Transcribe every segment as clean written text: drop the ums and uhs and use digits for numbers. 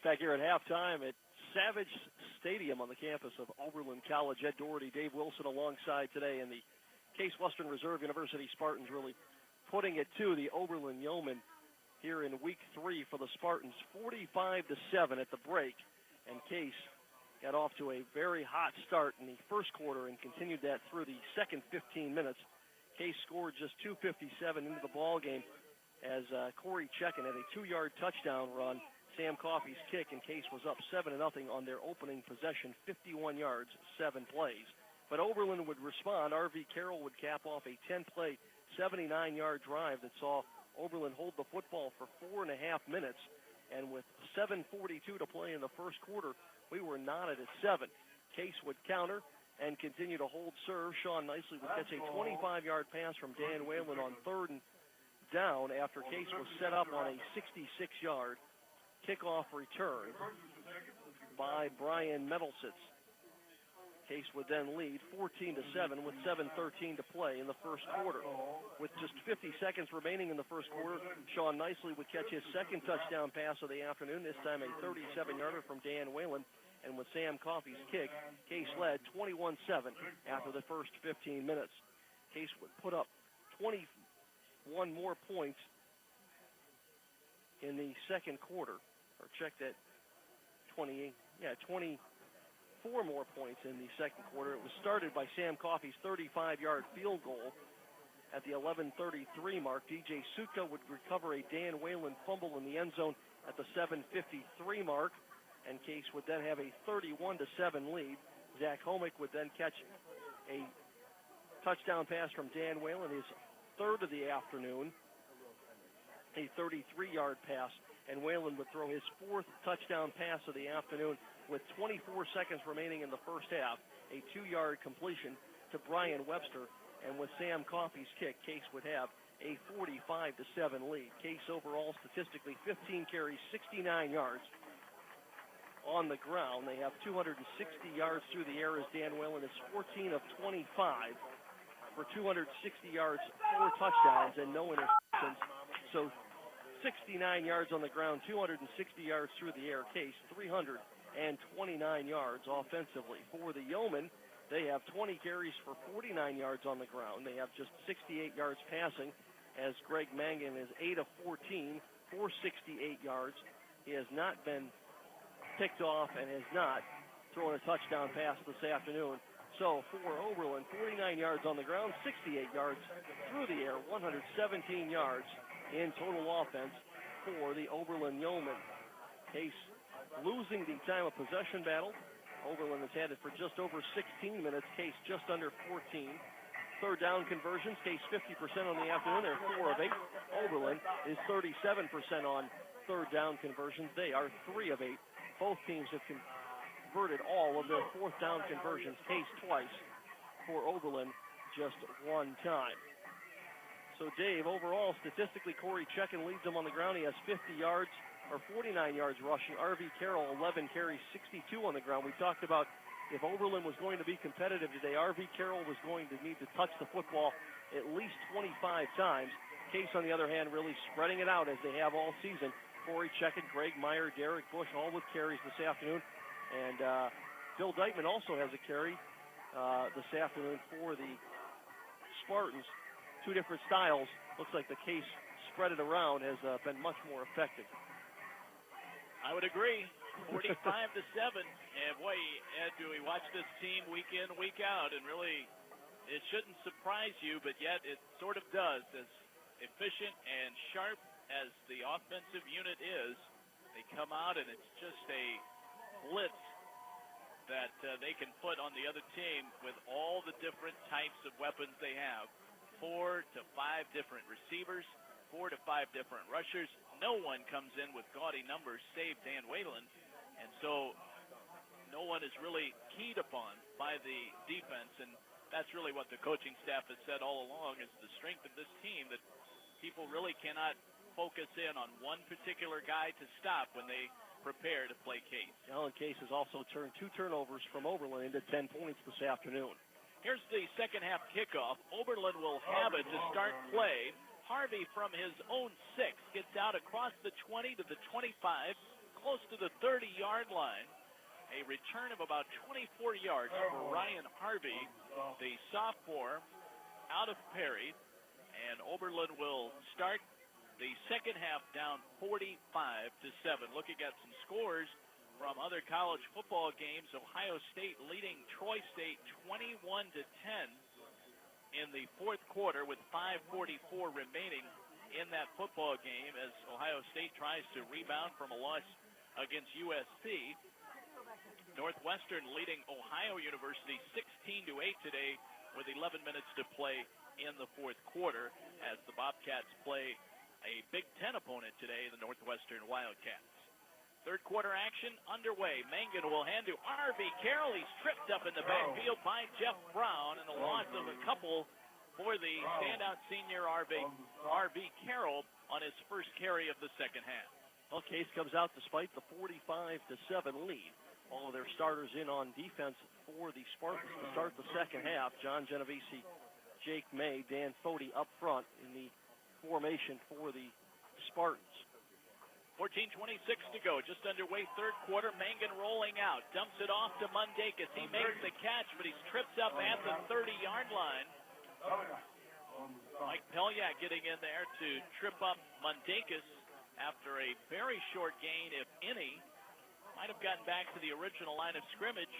Back here at halftime at Savage Stadium on the campus of Oberlin College. Ed Doherty, Dave Wilson alongside today, and the Case Western Reserve University Spartans really putting it to the Oberlin Yeomen here in week 3 for the Spartans, 45-7 at the break. And Case got off to a very hot start in the first quarter and continued that through the second 15 minutes. Case scored just 2:57 into the ball game as Corey Checken had a 2-yard touchdown run. Sam Coffey's kick, and Case was up 7-0 on their opening possession, 51 yards, 7 plays. But Oberlin would respond. R.V. Carroll would cap off a 10-play, 79-yard drive that saw Oberlin hold the football for 4.5 minutes. And with 7:42 to play in the first quarter, we were knotted at 7. Case would counter and continue to hold serve. Sean Nicely would catch a 25-yard pass from Dan Whalen on 3rd down after Case was set up on a 66-yard kickoff return by Brian Metalsitz. Case would then lead 14-7 with 7:13 to play in the first quarter. With just 50 seconds remaining in the first quarter, Sean Nicely would catch his second touchdown pass of the afternoon, this time a 37-yarder from Dan Whalen. And with Sam Coffey's kick, Case led 21-7 after the first 15 minutes. Case would put up 21 more points in the second quarter. Or check that, 24 more points in the second quarter. It was started by Sam Coffey's 35-yard field goal at the 11:33 mark. DJ Sutka would recover a Dan Whalen fumble in the end zone at the 7:53 mark, and Case would then have a 31-7 lead. Zach Homick would then catch a touchdown pass from Dan Whalen, his third of the afternoon, a 33-yard pass, and Whalen would throw his 4th touchdown pass of the afternoon with 24 seconds remaining in the first half, a 2-yard completion to Brian Webster. And with Sam Coffey's kick, Case would have a 45-7 lead. Case overall statistically 15 carries, 69 yards on the ground. They have 260 yards through the air as Dan Whalen is 14 of 25 for 260 yards, 4 touchdowns, and no interceptions. So 69 yards on the ground, 260 yards through the air. Case 329 yards offensively. For the Yeomen, they have 20 carries for 49 yards on the ground. They have just 68 yards passing as Greg Mangan is 8 of 14 for 68 yards. He has not been picked off and has not thrown a touchdown pass this afternoon. So for Oberlin, 49 yards on the ground, 68 yards through the air, 117 yards in total offense for the Oberlin Yeomen. Case losing the time of possession battle. Oberlin has had it for just over 16 minutes. Case just under 14. Third down conversions. Case 50% on the afternoon. They're 4 of 8. Oberlin is 37% on third down conversions. They are 3 of 8. Both teams have converted all of their fourth down conversions. Case twice. For Oberlin, just 1 time. So Dave, overall, statistically, Corey Checken leads them on the ground. He has 50 yards. Or 49 yards rushing. R.V. Carroll, 11 carries, 62 on the ground. We talked about if Oberlin was going to be competitive today, R.V. Carroll was going to need to touch the football at least 25 times. Case, on the other hand, really spreading it out as they have all season. Corey Checken, Greg Meyer, Derek Bush, all with carries this afternoon. And Bill Deitman also has a carry this afternoon for the Spartans. 2 different styles. Looks like the Case spread it around has been much more effective. I would agree, 45-7, and boy, Ed, do we watch this team week in, week out, and really, it shouldn't surprise you, but yet it sort of does. As efficient and sharp as the offensive unit is, they come out and it's just a blitz that they can put on the other team with all the different types of weapons they have. 4 to 5 different receivers, 4 to 5 different rushers. No one comes in with gaudy numbers save Dan Whalen, and so no one is really keyed upon by the defense, and that's really what the coaching staff has said all along is the strength of this team, that people really cannot focus in on one particular guy to stop when they prepare to play Case. Alan Case has also turned 2 turnovers from Oberlin into 10 points this afternoon. Here's the second half kickoff. Oberlin will have it to start play. Harvey from his own 6 gets out across the 20 to the 25. close to the 30-yard line. A return of about 24 yards for Ryan Harvey, the sophomore out of Perry. And Oberlin will start the second half down 45-7. Looking at some scores from other college football games, Ohio State leading Troy State 21-10 in the fourth quarter with 5:44 remaining in that football game as Ohio State tries to rebound from a loss against USC. Northwestern leading Ohio University 16-8 today with 11 minutes to play in the fourth quarter as the Bobcats play a Big Ten opponent today, the Northwestern Wildcats. Third quarter action underway. Mangan will hand to R.V. Carroll. He's tripped up in the backfield by Jeff Brown, and the loss of a couple for the standout senior R.V. Carroll on his first carry of the second half. Well, Case comes out despite the 45-7 lead. All of their starters in on defense for the Spartans to start the second half. John Genovese, Jake May, Dan Fody up front in the formation for the Spartans. 14:26 to go, just underway third quarter. Mangan rolling out, dumps it off to Mundakis. He makes the catch, but he's tripped up at the 30-yard line. Mike Pelyak getting in there to trip up Mundakis after a very short gain, if any. Might have gotten back to the original line of scrimmage.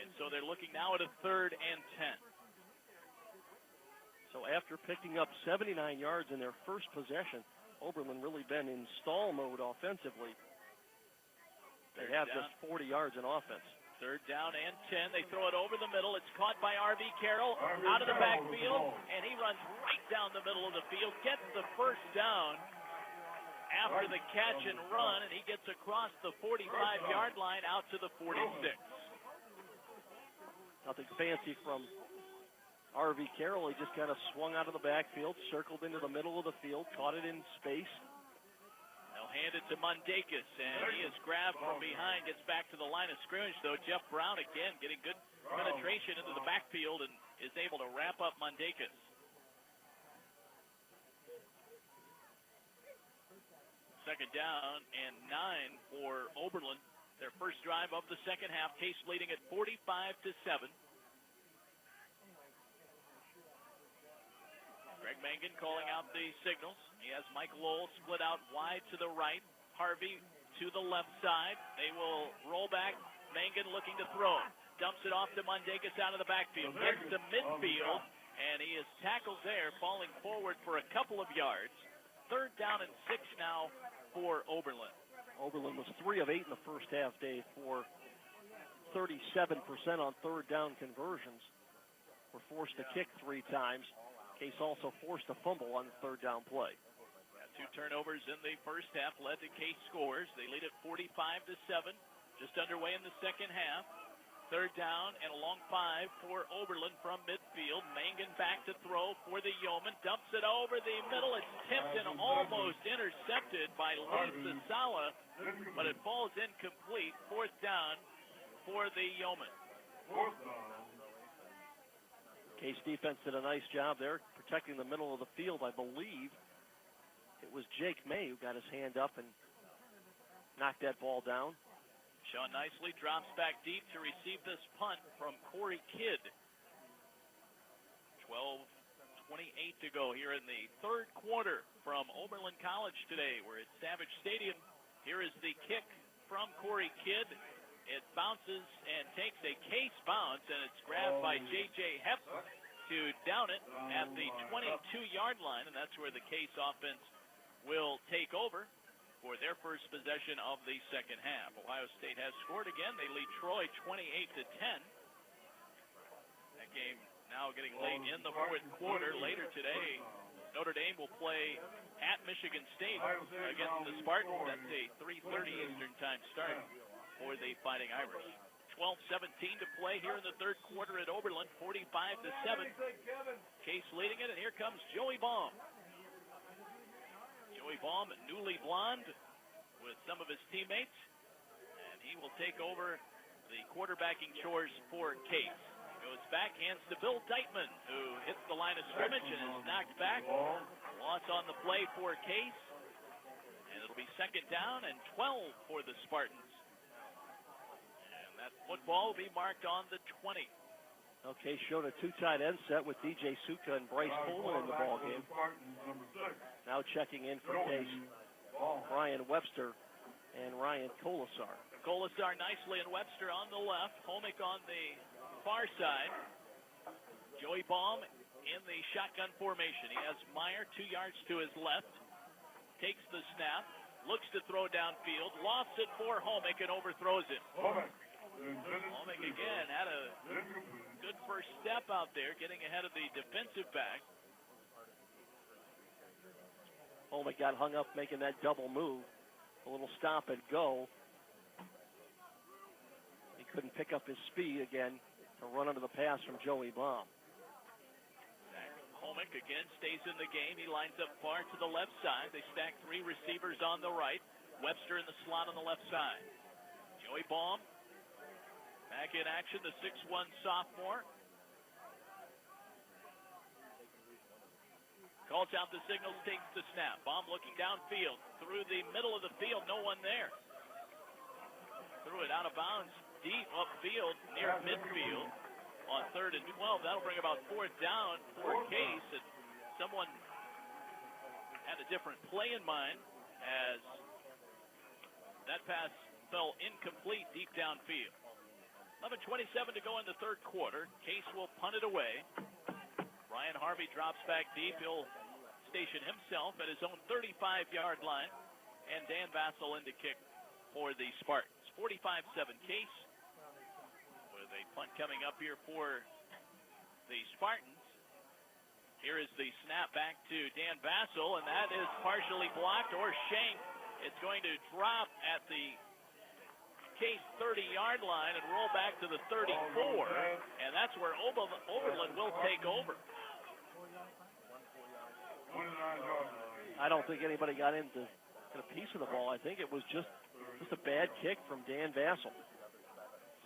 And so they're looking now at a 3rd and 10. So after picking up 79 yards in their first possession, Oberlin really been in stall mode offensively. They have just 40 yards in offense. 3rd down and 10. They throw it over the middle. It's caught by R.V. Carroll out of the backfield, and he runs right down the middle of the field, gets the first down after the catch and run, and he gets across the 45-yard line out to the 46. Nothing fancy from R.V. Carroll. He just kind of swung out of the backfield, circled into the middle of the field, caught it in space. They'll hand it to Mundakis, and he is grabbed from behind, gets back to the line of scrimmage, though. Jeff Brown, again, getting good penetration into the backfield and is able to wrap up Mundakis. Second down and 9 for Oberlin. Their first drive of the second half. Case leading at 45-7. Greg Mangan calling out the signals. He has Mike Lowell split out wide to the right. Harvey to the left side. They will roll back. Mangan looking to throw. Dumps it off to Mundakis out of the backfield. Gets to midfield, and he is tackled there, falling forward for a couple of yards. 3rd down and 6 now for Oberlin. Oberlin was 3 of 8 in the first half, Dave, for 37% on 3rd down conversions. Were forced to kick 3 times. Case also forced a fumble on the 3rd down play. 2 turnovers in the first half led to Case scores. They lead at 45-7, just underway in the second half. 3rd down and a long 5 for Oberlin from midfield. Mangan back to throw for the Yeoman. Dumps it over the middle. It's tipped and almost intercepted by Lee Sasala, but it falls incomplete. 4th down for the Yeoman. Case defense did a nice job there, protecting the middle of the field. I believe it was Jake May who got his hand up and knocked that ball down. Sean nicely drops back deep to receive this punt from Corey Kidd. 12:28 to go here in the third quarter from Oberlin College today. We're at Savage Stadium. Here is the kick from Corey Kidd. It bounces and takes a Case bounce, and it's grabbed by J.J. Hepp to down it at the 22-yard line, and that's where the Case offense will take over for their first possession of the second half. Ohio State has scored again. They lead Troy 28-10. That game now getting late in the fourth quarter. Later today, Notre Dame will play at Michigan State against the Spartans. That's a 3:30 Eastern time start for the Fighting Irish. 12:17 to play here in the third quarter at Oberlin, 45-7. Case leading it, and here comes Joey Baum. Joey Baum, newly blonde, with some of his teammates, and he will take over the quarterbacking chores for Case. Goes back, hands to Bill Deitman, who hits the line of scrimmage and is knocked back. Loss on the play for Case. And And it'll be 2nd down and 12 for the Spartans. And that football will be marked on the 20. Okay, showed a 2 tight end set with DJ Suka and Bryce Coleman in the ball game. Now checking in for Case, Brian Webster and Ryan Colasar. Colasar nicely and Webster on the left. Homick on the far side. Joey Baum in the shotgun formation. He has Meyer 2 yards to his left. Takes the snap. Looks to throw downfield. Lofts it for Homick and overthrows it. Homick again had a good first step out there, getting ahead of the defensive back. Homick got hung up making that double move. A little stop and go. He couldn't pick up his speed again to run under the pass from Joey Baum. Homick again stays in the game. He lines up far to the left side. They stack 3 receivers on the right. Webster in the slot on the left side. Joey Baum back in action, the 6'1 sophomore. Calls out the signals, takes the snap. Baum looking downfield. Through the middle of the field, no one there. Threw it out of bounds, deep upfield, near midfield. On 3rd and 12, that'll bring about 4th down for Case. And someone had a different play in mind as that pass fell incomplete deep downfield. 11:27 to go in the 3rd quarter. Case will punt it away. Ryan Harvey drops back deep. He'll station himself at his own 35-yard line. And Dan Vassell in to kick for the Spartans. 45-7 Case. A punt coming up here for the Spartans. Here is the snap back to Dan Vassell, and that is partially blocked or shanked. It's going to drop at the Case 30-yard line and roll back to the 34, and that's where Oberlin will take over. I don't think anybody got into a piece of the ball. I think it was just a bad kick from Dan Vassell.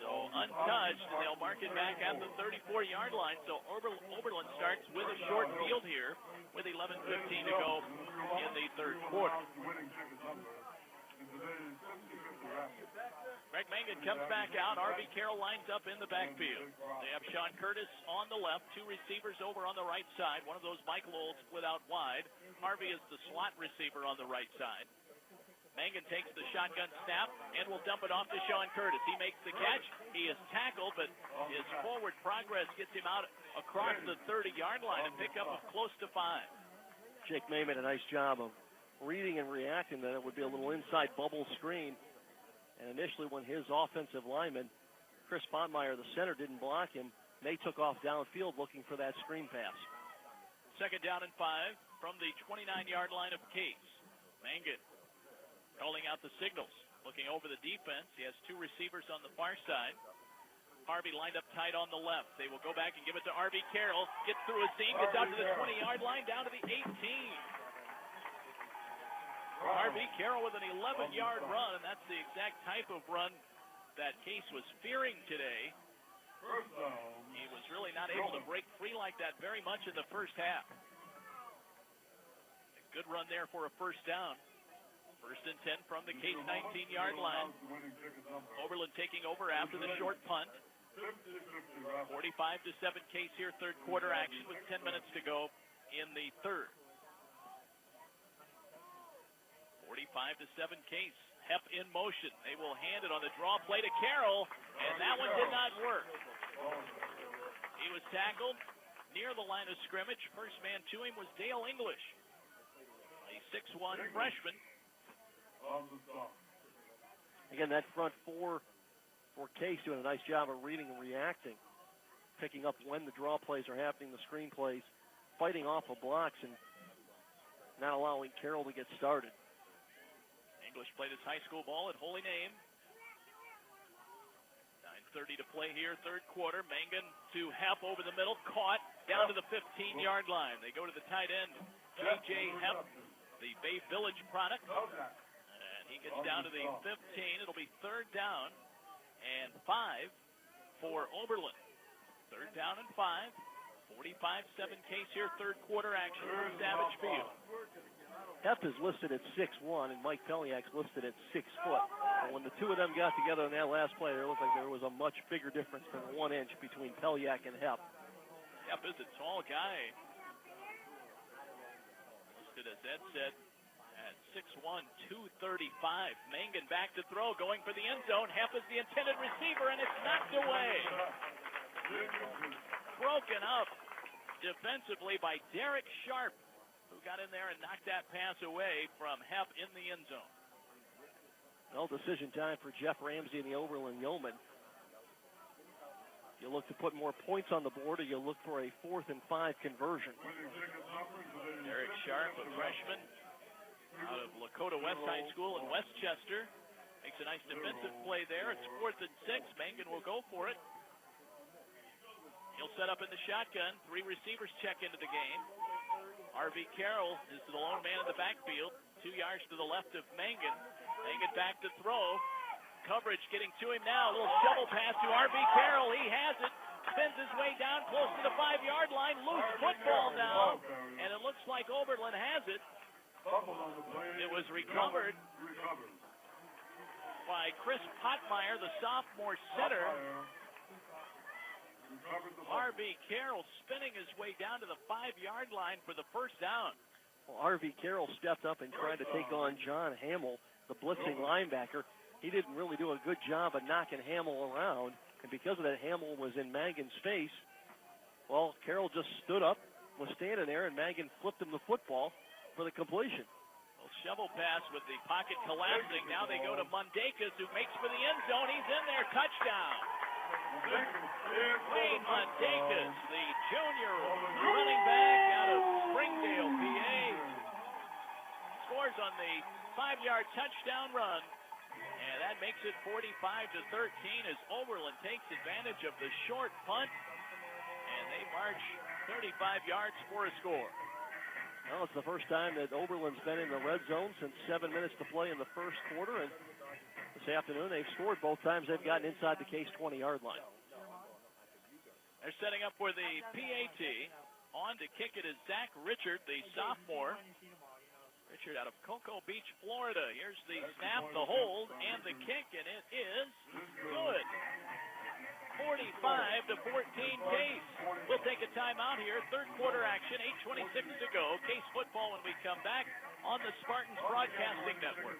So untouched, and they'll mark it back at the 34-yard line. So Oberlin starts with a short field here with 11:15 to go in the 3rd quarter. Greg Mangan comes back out. R.V. Carroll lines up in the backfield. They have Sean Curtis on the left, 2 receivers over on the right side. One of those Michael Old split out wide. Harvey is the slot receiver on the right side. Mangan takes the shotgun snap and will dump it off to Sean Curtis. He makes the catch. He is tackled, but his forward progress gets him out across the 30-yard line and pick up of close to 5. Jake May made a nice job of reading and reacting that it would be a little inside bubble screen. And initially when his offensive lineman, Chris Bontmeyer, the center, didn't block him, May took off downfield looking for that screen pass. 2nd down and 5 from the 29-yard line of Case. Mangan calling out the signals, looking over the defense. He has 2 receivers on the far side. Harvey lined up tight on the left. They will go back and give it to R.V. Carroll. Gets through a seam, gets out to the 20-yard line, down to the 18. R.V. Carroll with an 11-yard run, and that's the exact type of run that Case was fearing today. He was really not able to break free like that very much in the first half. A good run there for a 1st down. 1st and 10 from the Case 19-yard line. Oberlin taking over after the short punt. 45-7 Case here, 3rd quarter action with 10 minutes to go in the 3rd. 45-7 Case. Hep in motion. They will hand it on the draw play to Carroll, and that one did not work. He was tackled near the line of scrimmage. First man to him was Dale English, a 6'1 freshman. Again, that front 4 for Case doing a nice job of reading and reacting, picking up when the draw plays are happening, the screen plays, fighting off of blocks, and not allowing Carroll to get started. English played his high school ball at Holy Name. 9:30 to play here, 3rd quarter. Mangan to Hep over the middle, caught down to the 15-yard line. They go to the tight end, J.J. Hep, the Bay Village product. He gets down to the 15. It'll be 3rd down and 5 for Oberlin. 3rd down and 5. 45-7 Case here, 3rd quarter action from Savage Field. Hepp is listed at 6'1", and Mike Peliak's listed at 6 foot. But when the two of them got together in that last play, it looked like there was a much bigger difference than 1 inch between Peliak and Hepp. Hepp is a tall guy. Listed, as Ed said, at 6'1", 235. Mangan back to throw, going for the end zone. Hepp is the intended receiver, and it's knocked away. Broken up defensively by Derek Sharp, who got in there and knocked that pass away from Hepp in the end zone. Well, decision time for Jeff Ramsey and the Oberlin Yeomen. You look to put more points on the board, or you look for a 4th and 5 conversion. Derek Sharp, a freshman out of Lakota West High School in Westchester, makes a nice defensive play there. It's 4th and 6. Mangan will go for it. He'll set up in the shotgun. 3 receivers check into the game. R.V. Carroll is the lone man in the backfield. 2 yards to the left of Mangan. Mangan back to throw. Coverage getting to him now. A little shovel pass to R.V. Carroll. He has it. Spins his way down close to the 5-yard line. Loose football now. And it looks like Oberlin has it. It was recovered by Chris Potmeyer, the sophomore center. R.V. Carroll spinning his way down to the 5-yard line for the first down. Well, R.V. Carroll stepped up and tried to take on John Hamill, the blitzing linebacker. He didn't really do a good job of knocking Hamill around, and because of that, Hamill was in Mangan's face. Well, Carroll just stood up, was standing there, and Mangan flipped him the football for the completion. Well, shovel pass with the pocket collapsing. Now they go to Mundakas, who makes for the end zone. He's in there. Touchdown. Wayne Mundakas, the junior running back out of Springdale, PA, scores on the 5-yard touchdown run, and that makes it 45-13 as Oberlin takes advantage of the short punt, and they march 35 yards for a score. Well, it's the first time that Oberlin's been in the red zone since 7 minutes to play in the first quarter, and this afternoon they've scored both times they've gotten inside the Case 20-yard line. They're setting up for the PAT. On to kick it is Zach Richard, the sophomore. Richard out of Cocoa Beach, Florida. Here's the snap, the hold, and the kick, and it is good. 45-14 Case. We'll take a timeout here. Third quarter action, 8:26 to go. Case football when we come back on the Spartans Broadcasting Network.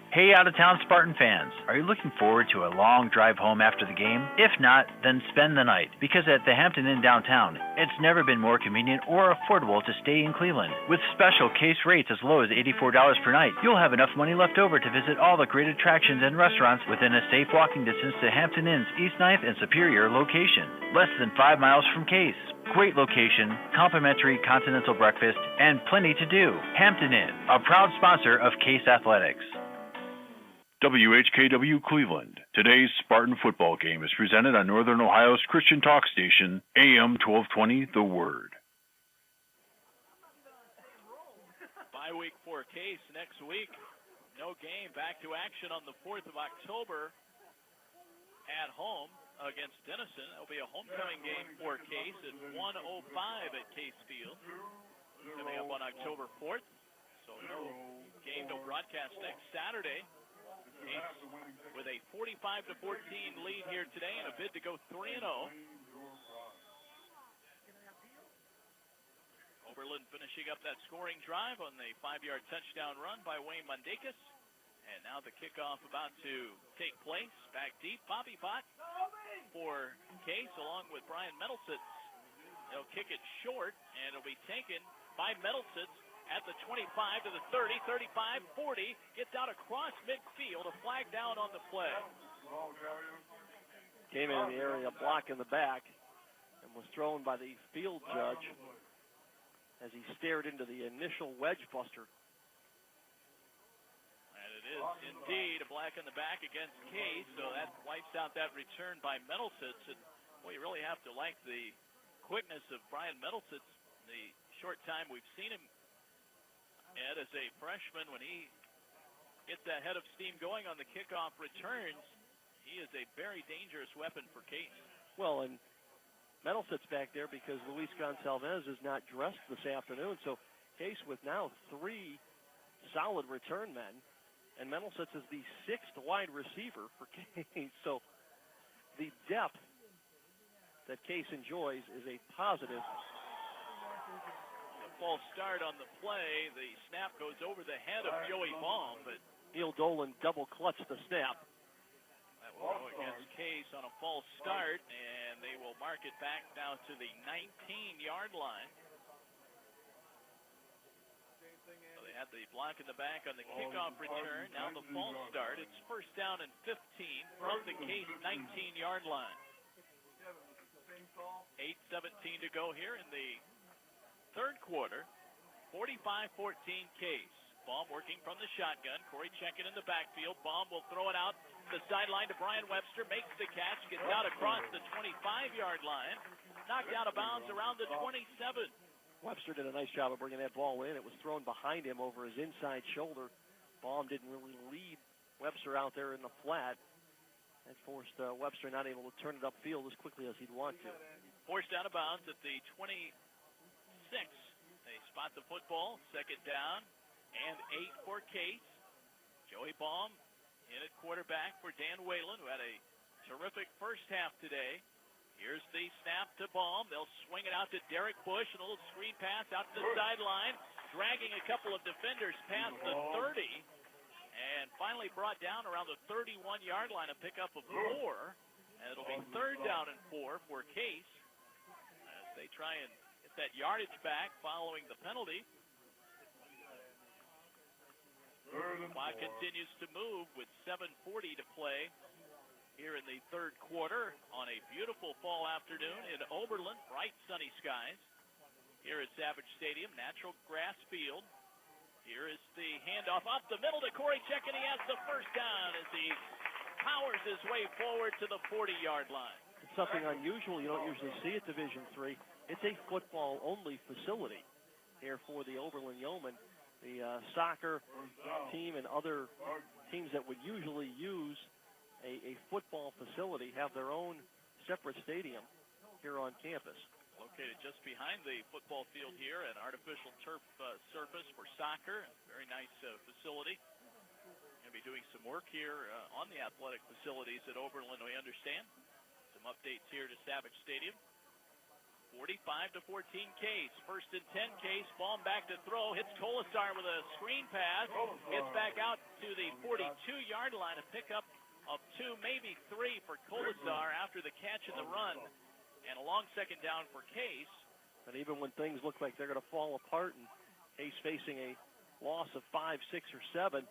Hey, out-of-town Spartan fans, are you looking forward to a long drive home after the game? If not, then spend the night, because at the Hampton Inn downtown, it's never been more convenient or affordable to stay in Cleveland. With special Case rates as low as $84 per night, you'll have enough money left over to visit all the great attractions and restaurants within a safe walking distance to Hampton Inn's East 9th and Superior location, less than 5 miles from Case. Great location, complimentary continental breakfast, and plenty to do. Hampton Inn, a proud sponsor of Case Athletics. WHKW Cleveland. Today's Spartan football game is presented on Northern Ohio's Christian Talk Station, AM 1220, The Word. Bye week for Case next week. No game. Back to action on the 4th of October at home against Denison. It'll be a homecoming game for Case at 1:05 at Case Field. Coming up on October 4th. So no game, no broadcast next Saturday. Case with a 45-14 lead here today and a bid to go 3-0. Oberlin finishing up that scoring drive on the 5-yard touchdown run by Wayne Mundakas. And now the kickoff about to take place. Back deep, Bobby Bott for Case along with Brian Metalsitz. They'll kick it short and it'll be taken by Metalsitz at the 25 to the 30, 35, 40, gets out across midfield, a flag down on the play. Came in the area, block in the back, and was thrown by the field judge as he stared into the initial wedge buster. And it is indeed a black in the back against Case, so that wipes out that return by Metalsitz. And boy, you really have to like the quickness of Brian Metalsitz. The short time we've seen him, Ed, as a freshman, when he gets that head of steam going on the kickoff returns, he is a very dangerous weapon for Case. Well, and Metalsitz back there because Luis Gonsalves is not dressed this afternoon, so Case with now 3 solid return men, and Mendelsohn is the 6th wide receiver for Case. So the depth that Case enjoys is a positive. A false start on the play. The snap goes over the head of Joey Baum, but Neil Dolan double clutched the snap. that will go against Case on a false start, and they will mark it back down to the 19-yard line. So they had the block in the back on the kickoff return. Now the false start. It's first down and 15 from the Case 19-yard line. 8:17 to go here in the third quarter. 45-14 Case. Baum working from the shotgun. Corey checking in the backfield. Baum will throw it out the sideline to Brian Webster. Makes the catch. Gets out across the 25-yard line. Knocked out of bounds around the 27. Webster did a nice job of bringing that ball in. It was thrown behind him over his inside shoulder. Baum didn't really lead Webster out there in the flat. That forced Webster not able to turn it upfield as quickly as he'd want to. Forced out of bounds at the 26. They spot the football. Second down and 8 for Case. Joey Baum in at quarterback for Dan Whalen, who had a terrific first half today. Here's the snap to Baum. They'll swing it out to Derek Bush. And a little screen pass out to the sideline. Dragging a couple of defenders past the 30. And finally brought down around the 31-yard line. A pickup of 4. And it'll be third down and 4 for Case as they try and get that yardage back following the penalty. Clock continues to move with 7:40 to play here in the third quarter on a beautiful fall afternoon in Oberlin. Bright sunny skies here at Savage Stadium, natural grass field. Here is the handoff up the middle to Corey Check, and he has the first down as he powers his way forward to the 40-yard line. It's something unusual you don't usually see at Division III. It's a football-only facility here for the Oberlin Yeomen. The soccer team and other teams that would usually use a football facility have their own separate stadium here on campus. Located just behind the football field here, an artificial turf surface for soccer. Very nice facility. Going to be doing some work here on the athletic facilities at Oberlin, we understand. Some updates here to Savage Stadium. 45-14 Case. First and 10 Case. Baum back to throw. Hits Colasar with a screen pass. Gets back out to the 42-yard line. A pickup of 2, maybe 3 for Colasar after the catch and the run. And a long second down for Case. But even when things look like they're going to fall apart and Case facing a loss of 5, 6, or 7,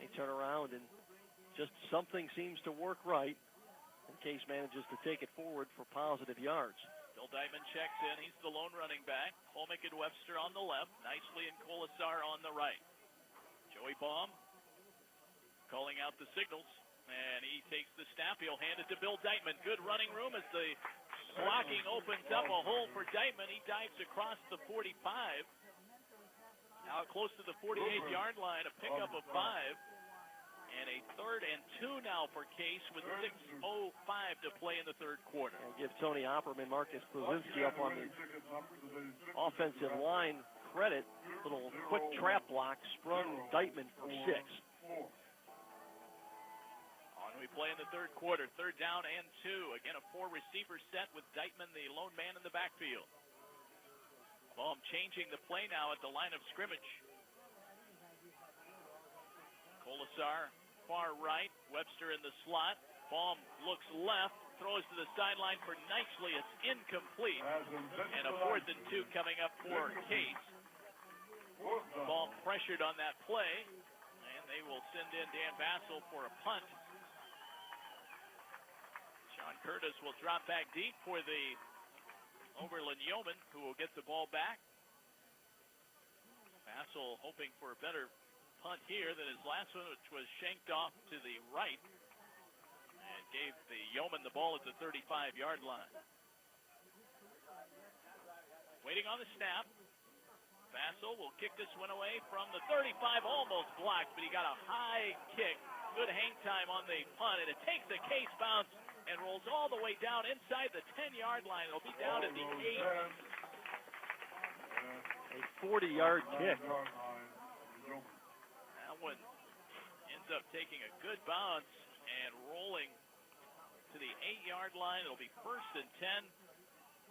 they turn around and just something seems to work right. And Case manages to take it forward for positive yards. Bill Dyman checks in. He's the lone running back. Holmick and Webster on the left. Nicely and Colasar on the right. Joey Baum calling out the signals. And he takes the snap. He'll hand it to Bill Dyman. Good running room as the blocking opens up a hole for Dyman. He dives across the 45. Now close to the 48-yard line. A pickup of 5. And a third and 2 now for Case with 6:05 to play in the third quarter. And give Tony Opperman, Marcus Plazinski up on the offensive line credit. Little quick trap block sprung Dyman for 6. On we play in the third quarter. Third down and 2. Again, a 4-receiver set with Dyman, the lone man in the backfield. Baum changing the play now at the line of scrimmage. Colasar far right, Webster in the slot. Baum looks left, throws to the sideline for nicely. It's incomplete. And a 4th and 2 coming up for Case. Baum pressured on that play, and they will send in Dan Vassell for a punt. Sean Curtis will drop back deep for the Oberlin Yeomen, who will get the ball back. Vassell hoping for a better punt here than his last one, which was shanked off to the right and gave the Yeomen the ball at the 35-yard line. Waiting on the snap. Vassell will kick this one away from the 35, almost blocked, but he got a high kick. Good hang time on the punt, and it takes a Case bounce and rolls all the way down inside the 10-yard line. It'll be down at the 8. A A 40-yard kick. That one ends up taking a good bounce and rolling to the 8-yard line. It'll be 1st and 10.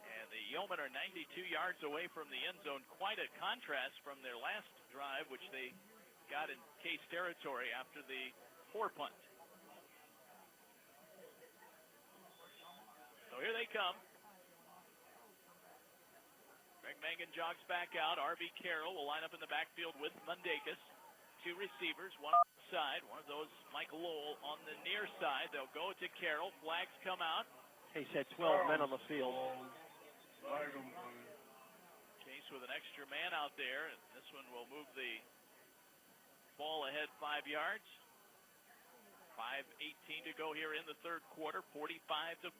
And the Yeomen are 92 yards away from the end zone. Quite a contrast from their last drive, which they got in Case territory after the 4 punt. So here they come. Greg Mangan jogs back out. R.B. Carroll will line up in the backfield with Mundakis. 2 receivers, one on the side. One of those, Mike Lowell, on the near side. They'll go to Carroll. Flags come out. Case had 12 men on the field. Case with an extra man out there. And this one will move the ball ahead 5 yards. 5:18 to go here in the third quarter. 45-14.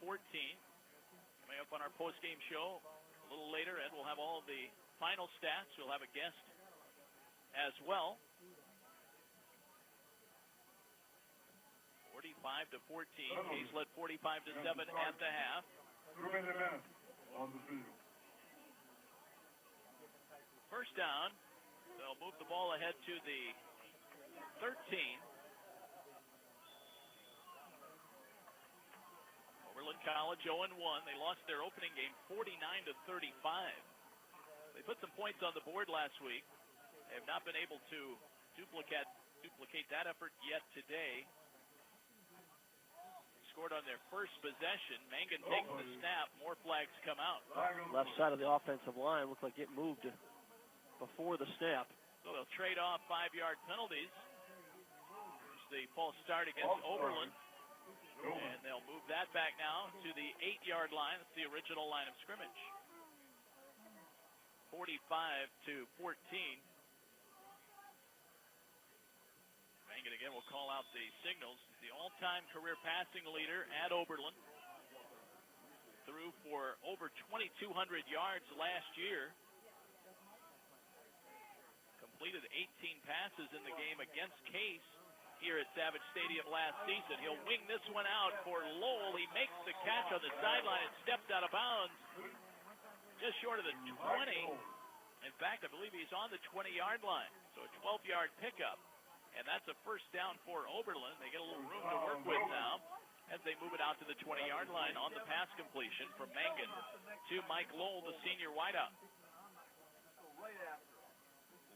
Coming up on our post-game show a little later, Ed will have all the final stats. We'll have a guest as well. 45-14. Case led 45-7 at the half. First down. They'll move the ball ahead to the 13. Oberlin College 0-1. They lost their opening game 49-35. They put some points on the board last week. They have not been able to duplicate that effort yet today. Scored on their first possession. Mangan takes the snap. More flags come out. Left side of the offensive line looked like it moved before the snap. So they'll trade off 5-yard penalties. Here's the false start against Oberlin. And they'll move that back now to the 8-yard line. That's the original line of scrimmage. 45-14. Mangan again will call out the signals. The all-time career passing leader at Oberlin. Threw for over 2,200 yards last year. Completed 18 passes in the game against Case here at Savage Stadium last season. He'll wing this one out for Lowell. He makes the catch on the sideline and stepped out of bounds just short of the 20. In fact, I believe he's on the 20-yard line. So a 12-yard pickup. And that's a first down for Oberlin. They get a little room to work with now as they move it out to the 20-yard line on the pass completion from Mangan to Mike Lowell, the senior wideout.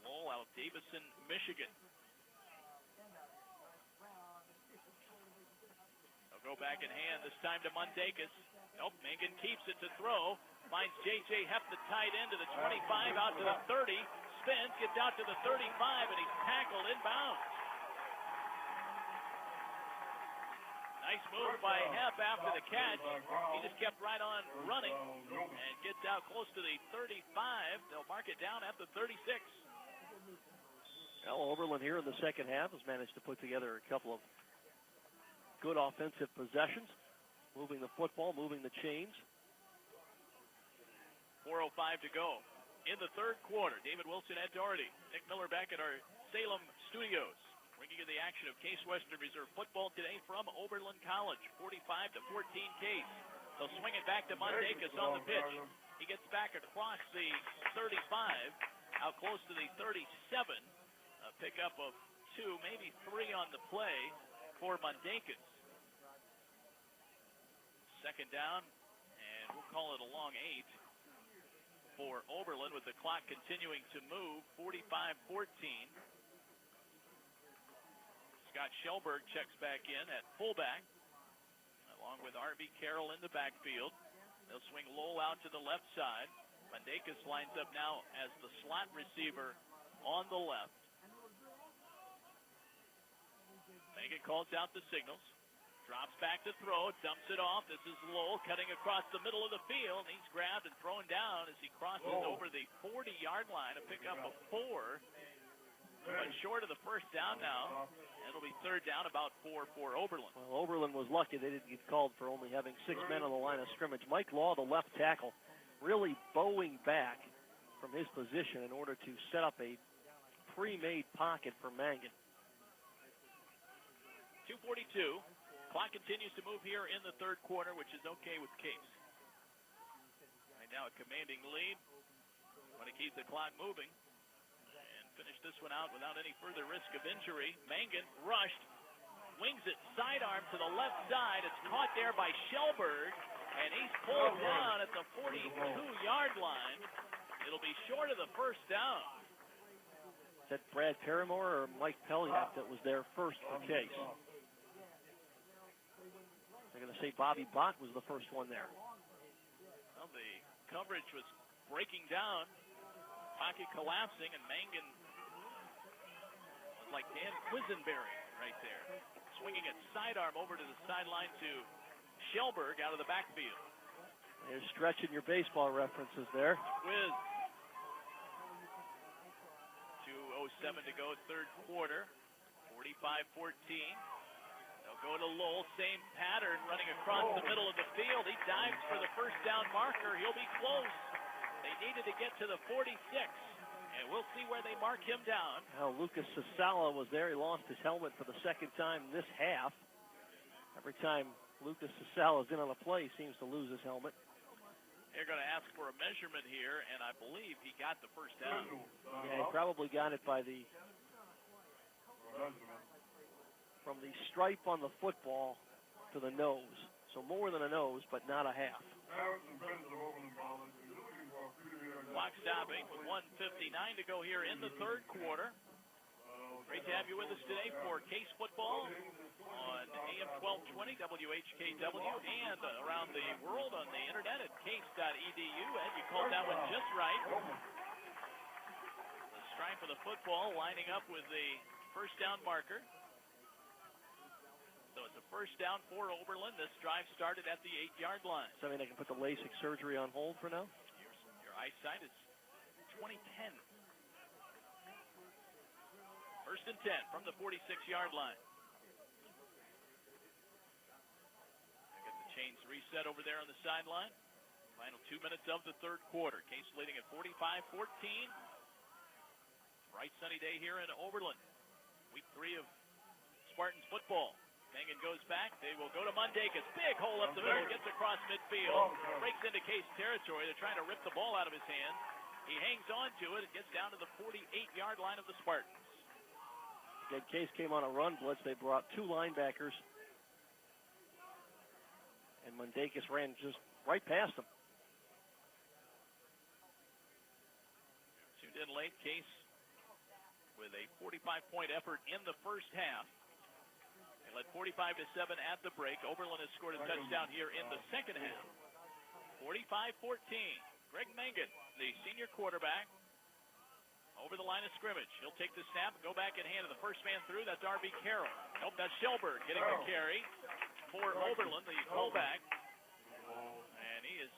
Lowell out of Davison, Michigan. They'll go back in hand, this time to Mundakis. Nope, Mangan keeps it to throw. Finds J.J. Hepp, the tight end, to the 25, out to the 30. Spins, gets out to the 35, and he's tackled inbounds. Nice move by Hepp after the catch. He just kept right on running and gets out close to the 35. They'll mark it down at the 36. Well, Oberlin here in the second half has managed to put together a couple of good offensive possessions, moving the football, moving the chains. 4:05 to go in the third quarter. David Wilson, Ed Doherty, Nick Miller back at our Salem studios, bringing you the action of Case Western Reserve football today from Oberlin College. 45-14 Case. They'll swing it back to Mundakis on the pitch. He gets back across the 35, out close to the 37. A pickup of 2, maybe 3 on the play for Mundakis. Second down, and we'll call it a long 8 for Oberlin with the clock continuing to move. 45-14. Scott Schellberg checks back in at fullback, along with R.B. Carroll in the backfield. They'll swing Lowell out to the left side. Mundakis lines up now as the slot receiver on the left. Mangan calls out the signals. Drops back to throw, dumps it off. This is Lowell cutting across the middle of the field. He's grabbed and thrown down as he crosses over the 40-yard line. A pickup of 4, but short of the first down now. It'll be third down, about 4 for Oberlin. Well, Oberlin was lucky they didn't get called for only having 6 men on the line of scrimmage. Mike Law, the left tackle, really bowing back from his position in order to set up a pre-made pocket for Mangan. 2:42. Clock continues to move here in the third quarter, which is okay with Case. Right now a commanding lead Want to keep the clock moving and finish this one out without any further risk of injury. Mangan rushed, wings it sidearm to the left side. It's caught there by Shellberg, and he's pulled down at the 42-yard line. It'll be short of the first down. Is that Brad Paramore or Mike Peliak that was there first for Case? They're going to say Bobby Bach was the first one there. Well, the coverage was breaking down, pocket collapsing, and Mangan was like Dan Quisenberry right there, swinging it sidearm over to the sideline to Shellberg out of the backfield. You're stretching your baseball references there. With 2:07 to go, third quarter, 45-14. They'll go to Lowell, same pattern, running across the middle of the field. He dives for the first down marker. He'll be close. They needed to get to the 46, and we'll see where they mark him down. Now, Lucas Sasala was there. He lost his helmet for the second time this half. Every time Lucas Sasala is in on a play, he seems to lose his helmet. They're going to ask for a measurement here, and I believe he got the first down. Yeah, he probably got it by from the stripe on the football to the nose. So more than a nose, but not a half. Clock stopping with 1:59 to go here in the third quarter. Great to have you with us today for Case football on AM 1220 WHKW and around the world on the internet at case.edu. Ed, you called that one just right. The stripe of the football lining up with the first down marker. So it's a first down for Oberlin. This drive started at the 8-yard line. So I mean, they can put the LASIK surgery on hold for now? Your eyesight is 2010. First and 10 from the 46-yard line. Get the chains reset over there on the sideline. Final 2 minutes of the third quarter. Case leading at 45-14. Bright sunny day here in Oberlin. Week 3 of Spartans football. Mangan goes back. They will go to Mundakis. Big hole up the middle. Gets across midfield. Breaks into Case territory. They're trying to rip the ball out of his hand. He hangs on to it. It gets down to the 48-yard line of the Spartans. Again, Case came on a run blitz. They brought 2 linebackers. And Mundakis ran just right past them. Tuned in late. Case with a 45-point effort in the first half. They led 45-7 at the break. Oberlin has scored a touchdown here in the second half. 45-14. Greg Mangan, the senior quarterback, over the line of scrimmage. He'll take the snap, go back and hand to the first man through. That's R.B. Carroll. Nope, that's Shellberg getting the carry for Oberlin, the fullback. And he is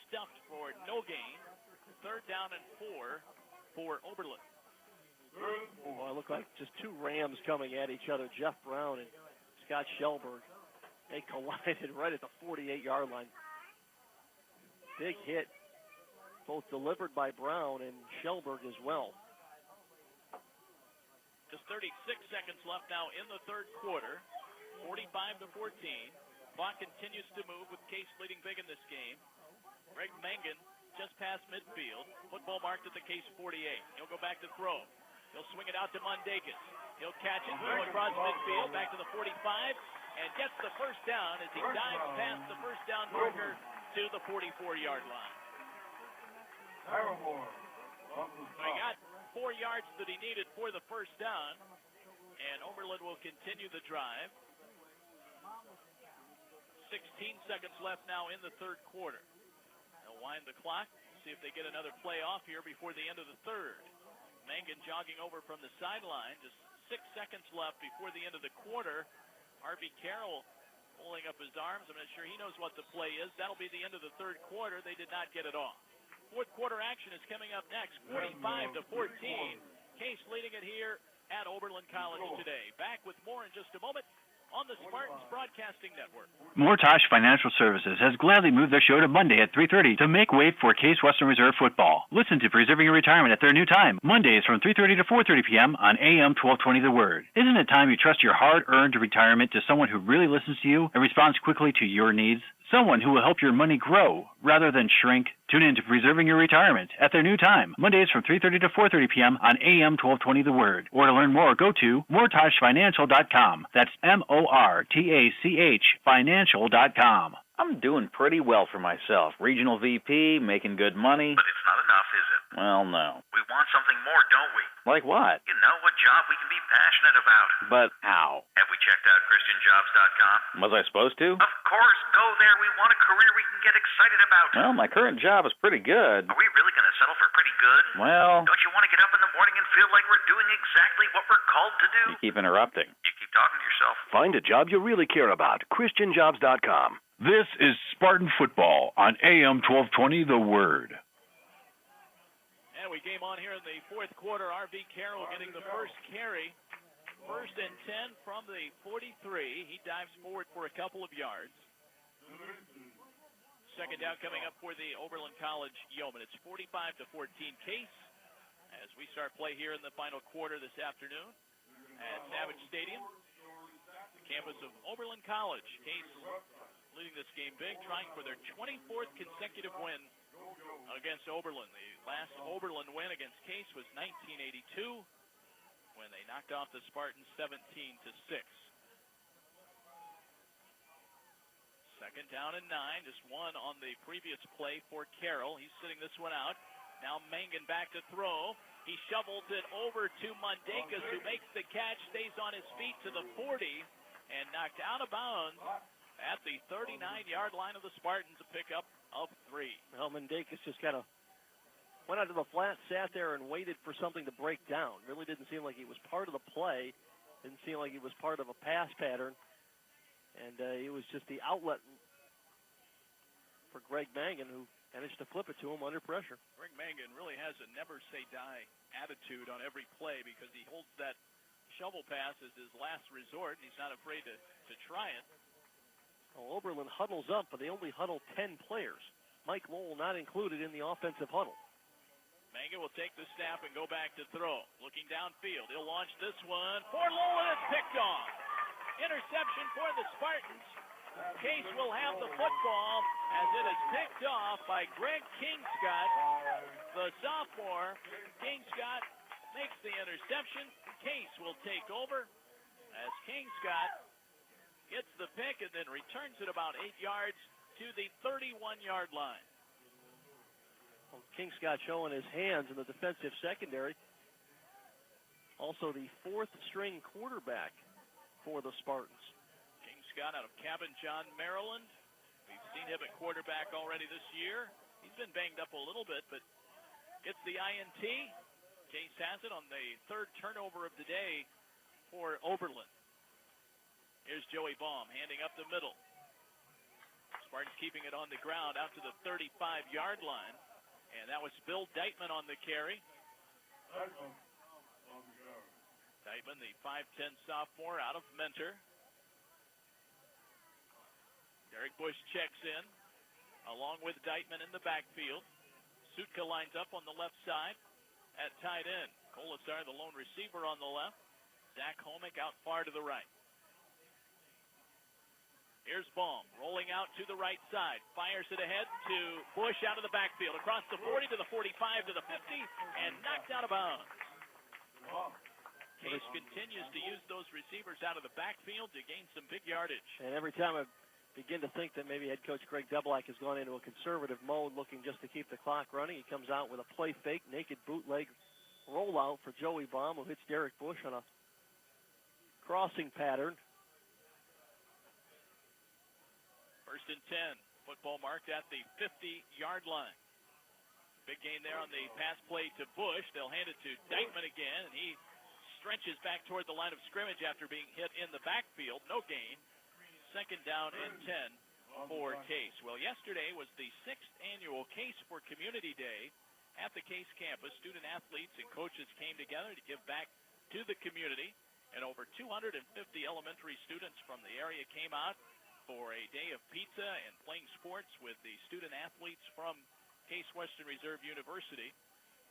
stuffed for no gain. Third down and 4 for Oberlin. Well, it looked like just 2 Rams coming at each other, Jeff Brown and Scott Shellberg. They collided right at the 48-yard line. Big hit, both delivered by Brown and Shellberg as well. Just 36 seconds left now in the third quarter. 45-14. Clock continues to move with Case leading big in this game. Greg Mangan just past midfield. Football marked at the Case 48. He'll go back to throw. He'll swing it out to Mundakis. He'll catch it, throw across midfield, back to the 45, and gets the first down as he dives past the first down marker to the 44-yard line. So he got 4 yards that he needed for the first down, and Oberlin will continue the drive. 16 seconds left now in the third quarter. They'll wind the clock, see if they get another play off here before the end of the third. Mangan jogging over from the sideline. Just 6 seconds left before the end of the quarter. R.B. Carroll holding up his arms. I'm not sure he knows what the play is. That'll be the end of the third quarter. They did not get it off. Fourth quarter action is coming up next. 45-14. Case leading it here at Oberlin College today. Back with more in just a moment on the Spartans Broadcasting Network. Mortosh Financial Services has gladly moved their show to Monday at 3:30 to make way for Case Western Reserve football. Listen to Preserving Your Retirement at their new time, Mondays from 3:30 to 4:30 p.m. on AM 1220 The Word. Isn't it time you trust your hard-earned retirement to someone who really listens to you and responds quickly to your needs? Someone who will help your money grow rather than shrink. Tune in to Preserving Your Retirement at their new time, Mondays from 3:30 to 4:30 p.m. on AM 1220 The Word. Or to learn more, go to mortagefinancial.com. That's MORTACH financial.com. I'm doing pretty well for myself. Regional VP, making good money. But it's not enough, is it? Well, no. We want something more, don't we? Like what? You know, a job we can be passionate about. But how? Have we checked out ChristianJobs.com? Was I supposed to? Of course, go there. We want a career we can get excited about. Well, my current job is pretty good. Are we really going to settle for pretty good? Well... Don't you want to get up in the morning and feel like we're doing exactly what we're called to do? You keep interrupting. You keep talking to yourself. Find a job you really care about. ChristianJobs.com. This is Spartan Football on AM 1220 The Word. And we came on here in the fourth quarter. R.V. Carroll getting the first carry. 1st and 10 from the 43. He dives forward for a couple of yards. Second down coming up for the Oberlin College Yeomen. It's 45-14 Case as we start play here in the final quarter this afternoon at Savage Stadium. The campus of Oberlin College. Case leading this game big, trying for their 24th consecutive win against Oberlin. The last Oberlin win against Case was 1982 when they knocked off the Spartans 17-6. Second down and 9, just one on the previous play for Carroll. He's sitting this one out. Now Mangan back to throw. He shovels it over to Mundakas, who makes the catch, stays on his feet to the 40, and knocked out of bounds at the 39-yard line of the Spartans, a pickup of 3. Well, Mundakas just kind of went out to the flat, sat there, and waited for something to break down. Really didn't seem like he was part of the play. Didn't seem like he was part of a pass pattern. And it was just the outlet for Greg Mangan, who managed to flip it to him under pressure. Greg Mangan really has a never-say-die attitude on every play because he holds that shovel pass as his last resort, and he's not afraid to try it. Well, Oberlin huddles up, but they only huddle 10 players. Mike Lowell not included in the offensive huddle. Mangan will take the snap and go back to throw. Looking downfield, he'll launch this one for Lowell, and it's picked off. Interception for the Spartans. Case will have the football as it is picked off by Greg Kingscott, the sophomore. Kingscott makes the interception. Case will take over as Kingscott gets the pick and then returns it about 8 yards to the 31-yard line. Well, Kingscott showing his hands in the defensive secondary. Also the fourth-string quarterback for the Spartans. Kingscott out of Cabin John, Maryland. We've seen him at quarterback already this year. He's been banged up a little bit, but gets the INT. Case has it on the third turnover of the day for Oberlin. Here's Joey Baum handing up the middle. Spartans keeping it on the ground out to the 35-yard line. And that was Bill Deitman on the carry. Deitman, the 5'10 sophomore out of Mentor. Derek Bush checks in along with Deitman in the backfield. Sutka lines up on the left side at tight end. Kolasar, the lone receiver, on the left. Zach Homick out far to the right. Here's Baum rolling out to the right side. Fires it ahead to Bush out of the backfield. Across the 40 to the 45 to the 50 and knocked out of bounds. Case continues to use those receivers out of the backfield to gain some big yardage. And every time I begin to think that maybe head coach Greg Deblack has gone into a conservative mode looking just to keep the clock running, he comes out with a play fake, naked bootleg rollout for Joey Baum, who hits Derek Bush on a crossing pattern. 1st and 10. Football marked at the 50-yard line. Big gain there on the pass play to Bush. They'll hand it to Deitman again, and he stretches back toward the line of scrimmage after being hit in the backfield. No gain. 2nd down and 10 for Case. Well, yesterday was the 6th annual Case for Community Day at the Case campus. Student athletes and coaches came together to give back to the community, and over 250 elementary students from the area came out for a day of pizza and playing sports with the student athletes from Case Western Reserve University.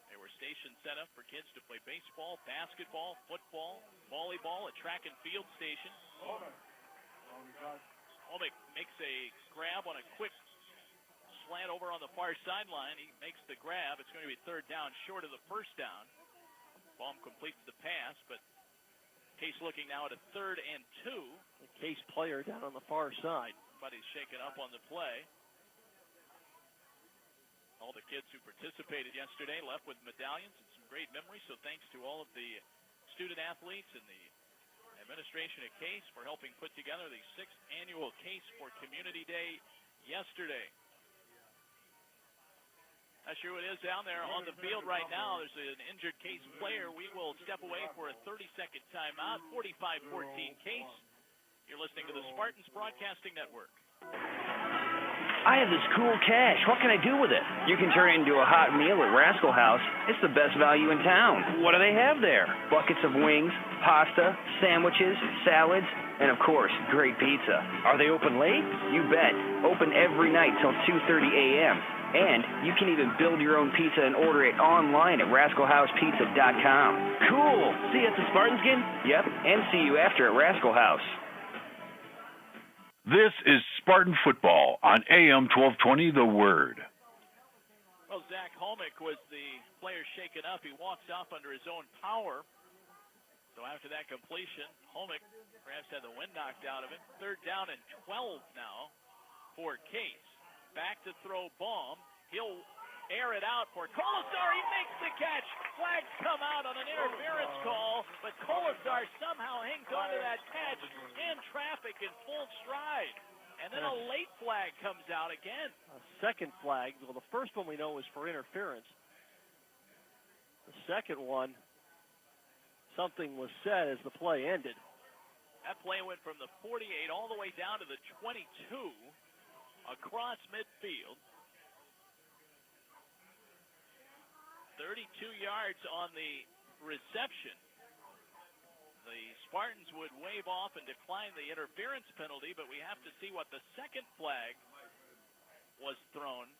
They were stations set up for kids to play baseball, basketball, football, volleyball, a track and field station. Homick Homick makes a grab on a quick slant over on the far sideline. He makes the grab. It's going to be third down short of the first down. Baum completes the pass, but Case looking now at a 3rd and 2. The Case player down on the far side. Somebody's shaken up on the play. All the kids who participated yesterday left with medallions and some great memories, so thanks to all of the student athletes and the administration at Case for helping put together the 6th annual Case for Community Day yesterday. Not sure who it is down there on the field right now. There's an injured Case player. We will step away for a 30-second timeout. 45-14 Case. You're listening to the Spartans Broadcasting Network. I have this cool cash. What can I do with it? You can turn it into a hot meal at Rascal House. It's the best value in town. What do they have there? Buckets of wings, pasta, sandwiches, salads, and of course, great pizza. Are they open late? You bet. Open every night till 2:30 a.m. And you can even build your own pizza and order it online at rascalhousepizza.com. Cool. See you at the Spartans game? Yep, and see you after at Rascal House. This is Spartan Football on AM 1220 The Word. Well, Zach Homick was the player shaken up. He walks off under his own power. So after that completion, Homick perhaps had the wind knocked out of him. 3rd down and 12 now for Case. Back to throw Baum. He'll air it out for Colasar. He makes the catch. Flags come out on an interference call, but Colasar somehow hangs onto that catch in traffic in full stride. And then a late flag comes out again. A second flag. Well, the first one we know is for interference. The second one, something was said as the play ended. That play went from the 48 all the way down to the 22. Across midfield. 32 yards on the reception. The Spartans would wave off and decline the interference penalty, but we have to see what the second flag was thrown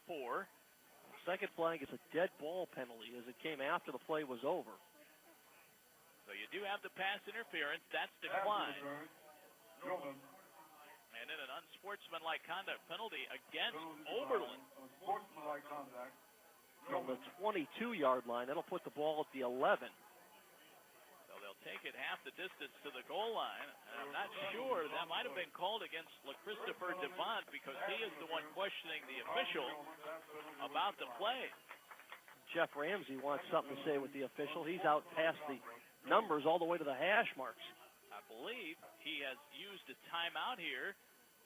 for. The second flag is a dead ball penalty as it came after the play was over. So you do have the pass interference. That's declined. And then an unsportsmanlike conduct penalty against Oberlin. From the 22-yard line, that'll put the ball at the 11. So they'll take it half the distance to the goal line. And I'm not sure that might have been called against LaChristopher Devant because he is the one questioning the official about the play. Jeff Ramsey wants something to say with the official. He's out past the numbers all the way to the hash marks. I believe he has used a timeout here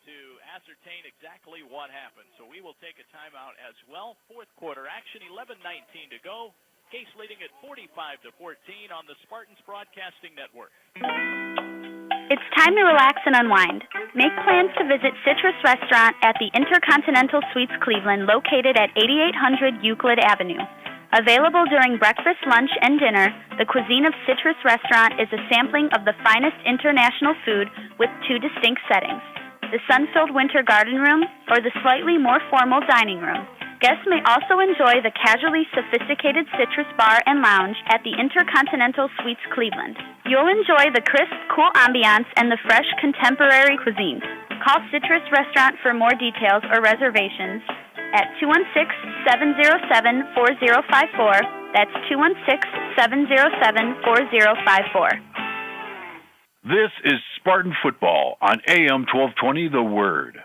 to ascertain exactly what happened. So we will take a timeout as well. 4th quarter action, 11:19 to go. Case leading at 45-14 on the Spartans Broadcasting Network. It's time to relax and unwind. Make plans to visit Citrus Restaurant at the Intercontinental Suites Cleveland, located at 8800 Euclid Avenue. Available during breakfast, lunch, and dinner, the cuisine of Citrus Restaurant is a sampling of the finest international food with 2 distinct settings, the sun-filled winter garden room or the slightly more formal dining room. Guests may also enjoy the casually sophisticated Citrus Bar and Lounge at the Intercontinental Suites Cleveland. You'll enjoy the crisp, cool ambiance and the fresh, contemporary cuisine. Call Citrus Restaurant for more details or reservations at 216-707-4054. That's 216-707-4054. This is Spartan Football on AM 1220 The Word.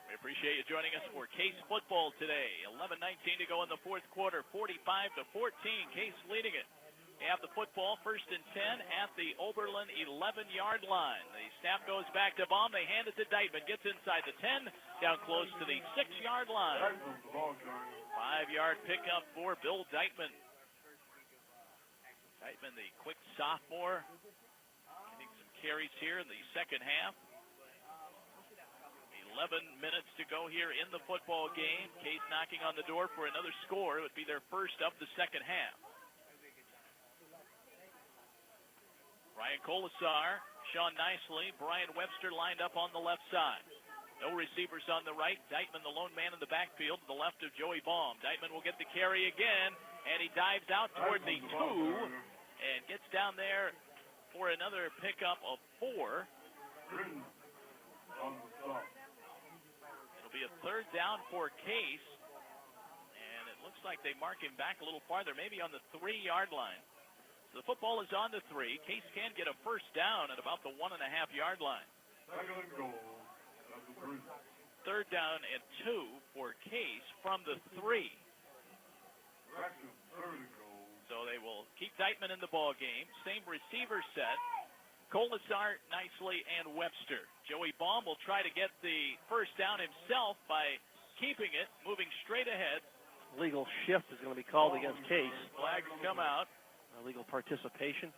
We appreciate you joining us for Case football today. 11:19 to go in the 4th quarter, 45-14. Case leading it. They have the football, 1st and 10 at the Oberlin 11-yard line. The snap goes back to Baum. They hand it to Deitman. Gets inside the 10, down close to the 6-yard line. 5-yard pickup for Bill Deitman. Deitman, the quick sophomore, getting some carries here in the second half. 11 minutes to go here in the football game. Case knocking on the door for another score. It would be their first of the second half. Ryan Colasar, Sean Nicely, Brian Webster lined up on the left side. No receivers on the right. Deitman, the lone man in the backfield, to the left of Joey Baum. Deitman will get the carry again, and he dives out toward the 2 and gets down there for another pickup of 4. down for Case. And it looks like they mark him back a little farther, maybe on the 3-yard line. So the football is on the 3. Case can get a first down at about the 1.5-yard line. Third down and 2 for Case from the 3. So they will keep Deitman in the ball game. Same receiver set. Colasar, Nicely, and Webster. Joey Baum will try to get the first down himself by keeping it, moving straight ahead. Legal shift is going to be called against Case. Flags come out. Illegal participation.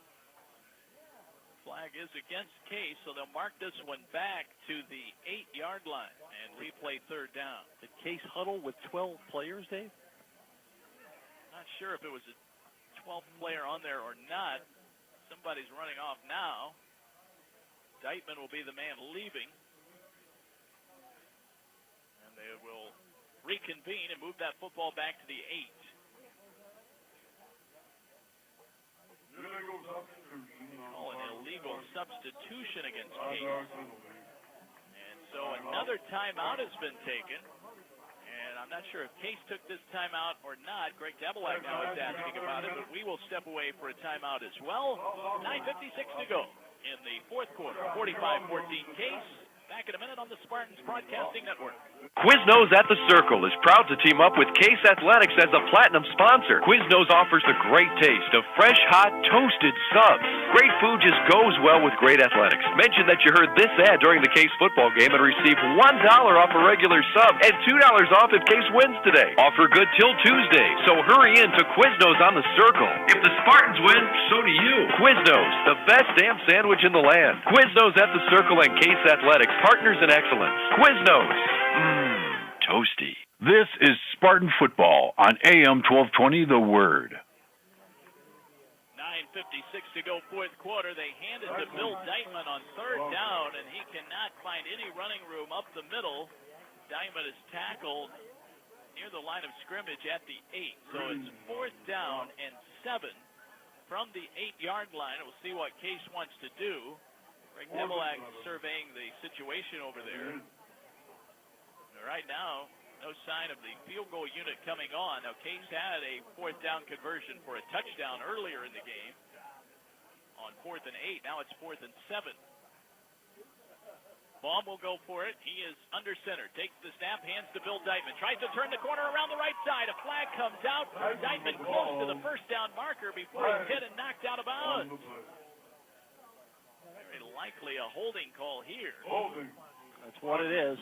Flag is against Case, so they'll mark this one back to the 8-yard line and replay third down. Did Case huddle with 12 players, Dave? Not sure if it was a 12th player on there or not. Somebody's running off now. Deitman will be the man leaving. And they will reconvene and move that football back to the 8. Call an illegal substitution against Case. And so another timeout has been taken. And I'm not sure if Case took this timeout or not. Greg Debelak now is asking about it, but we will step away for a timeout as well. 9:56 to go in the fourth quarter. 45-14 Case. Back in a minute on the Spartans Broadcasting Network. Quiznos at the Circle is proud to team up with Case Athletics as a platinum sponsor. Quiznos offers the great taste of fresh, hot, toasted subs. Great food just goes well with great athletics. Mention that you heard this ad during the Case football game and receive $1 off a regular sub and $2 off if Case wins today. Offer good till Tuesday, so hurry in to Quiznos on the Circle. If the Spartans win, so do you. Quiznos, the best damn sandwich in the land. Quiznos at the Circle and Case Athletics, partners in excellence. Quiznos. Toasty. This is Spartan Football on AM 1220 The Word. 9:56 to go fourth quarter. They hand it to Bill Deitman on third down, and he cannot find any running room up the middle. Deitman is tackled near the line of scrimmage at the 8. So it's fourth down and 7 from the 8-yard line. We'll see what Case wants to do. Greg Debelak surveying the situation over there. Right now, no sign of the field goal unit coming on. Now, Case had a fourth down conversion for a touchdown earlier in the game on 4th and 8. Now it's 4th and 7. Baum will go for it. He is under center. Takes the snap, hands to Bill Deitman. Tries to turn the corner around the right side. A flag comes out. Deitman close to the first down marker before he's hit and knocked out of bounds. Very likely a holding call here. That's what it is.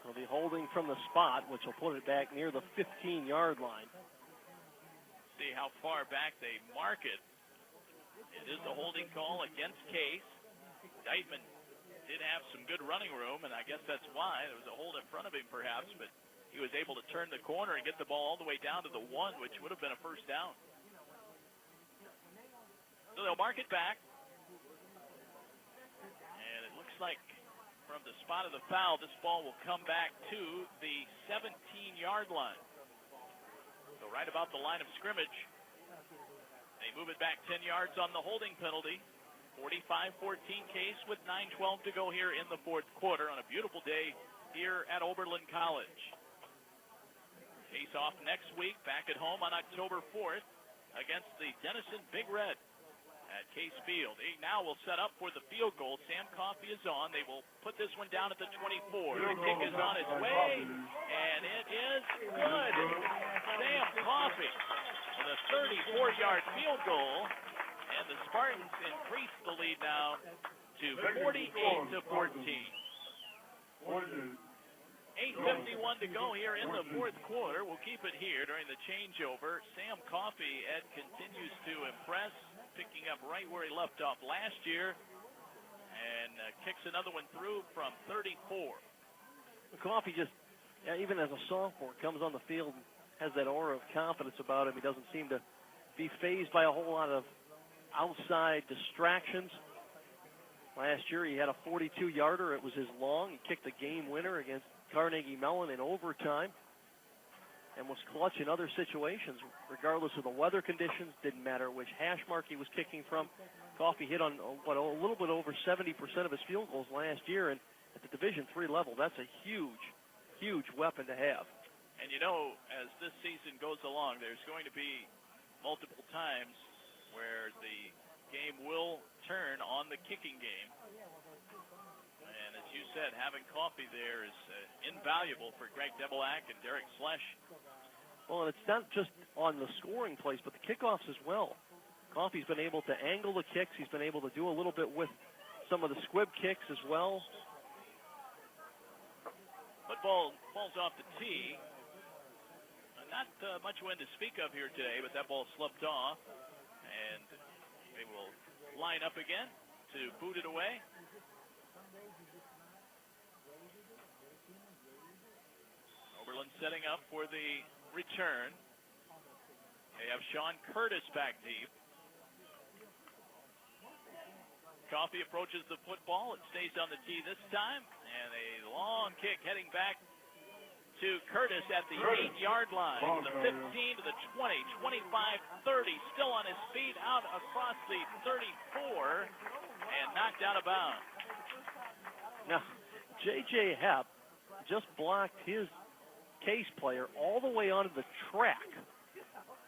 It'll be holding from the spot, which will put it back near the 15-yard line. See how far back they mark it. It is a holding call against Case. Deitman did have some good running room, and I guess that's why. There was a hold in front of him, perhaps, but he was able to turn the corner and get the ball all the way down to the 1, which would have been a first down. So they'll mark it back. And it looks like from the spot of the foul, this ball will come back to the 17-yard line. So right about the line of scrimmage. They move it back 10 yards on the holding penalty. 45-14 Case with 9:12 to go here in the fourth quarter on a beautiful day here at Oberlin College. Case off next week, back at home on October 4th against the Denison Big Red at Case Field. They now will set up for the field goal. Sam Coffey is on. They will put this one down at the 24. The kick is on its way, and it is good. Sam Coffey with a 34-yard field goal, and the Spartans increase the lead now to 48-14. 8:51 to go here in the fourth quarter. We'll keep it here during the changeover. Sam Coffey, Ed, continues to impress, picking up right where he left off last year, and kicks another one through from 34. Coffey just, even as a sophomore, comes on the field and has that aura of confidence about him. He doesn't seem to be fazed by a whole lot of outside distractions. Last year he had a 42-yarder. It was his long. He kicked the game winner against Carnegie Mellon in overtime and was clutch in other situations, regardless of the weather conditions. Didn't matter which hash mark he was kicking from. Coffey hit on a little bit over 70% of his field goals last year, and at the Division III level, that's a huge huge weapon to have. And you know, as this season goes along, there's going to be multiple times where the game will turn on the kicking game. And as you said, having Coffey there is invaluable for Greg Debelak and Derek Slesh. Well, and it's not just on the scoring plays, but the kickoffs as well. Coffey's been able to angle the kicks. He's been able to do a little bit with some of the squib kicks as well. Football falls off the tee. Not much wind to speak of here today, but that ball slipped off. And they will line up again to boot it away. Oberlin setting up for the return. They have Sean Curtis back deep. Coffey approaches the football. It stays on the tee this time. And a long kick heading back to Curtis at the 8-yard line. To the 15, to the 20, 25, 30. Still on his feet, out across the 34, and knocked out of bounds. Now, J.J. Hepp just blocked his Case player all the way onto the track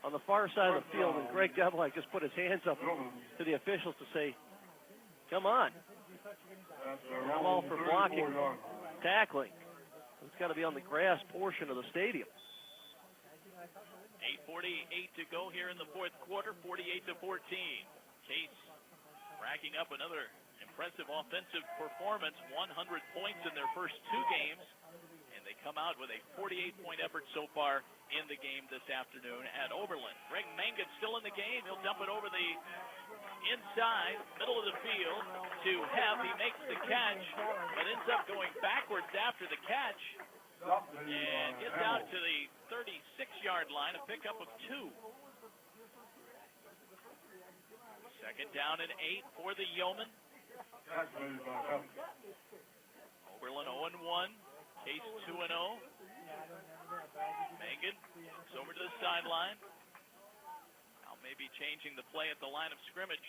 on the far side of the field, and Greg Debelak just put his hands up to the officials to say, come on. I'm all for blocking, tackling. It's got to be on the grass portion of the stadium. 8:48 to go here in the fourth quarter, 48-14. Case racking up another impressive offensive performance, 100 points in their first two games, and they come out with a 48-point effort so far in the game this afternoon at Oberlin. Greg Mangan still in the game. He'll dump it over the inside, middle of the field to Hepp. He makes the catch, but ends up going backwards after the catch and gets out to the 36-yard line, a pickup of 2. Second down and 8 for the Yeomen. Oberlin 0-1, Case 2-0. Mangan looks over to the sideline. Now maybe changing the play at the line of scrimmage.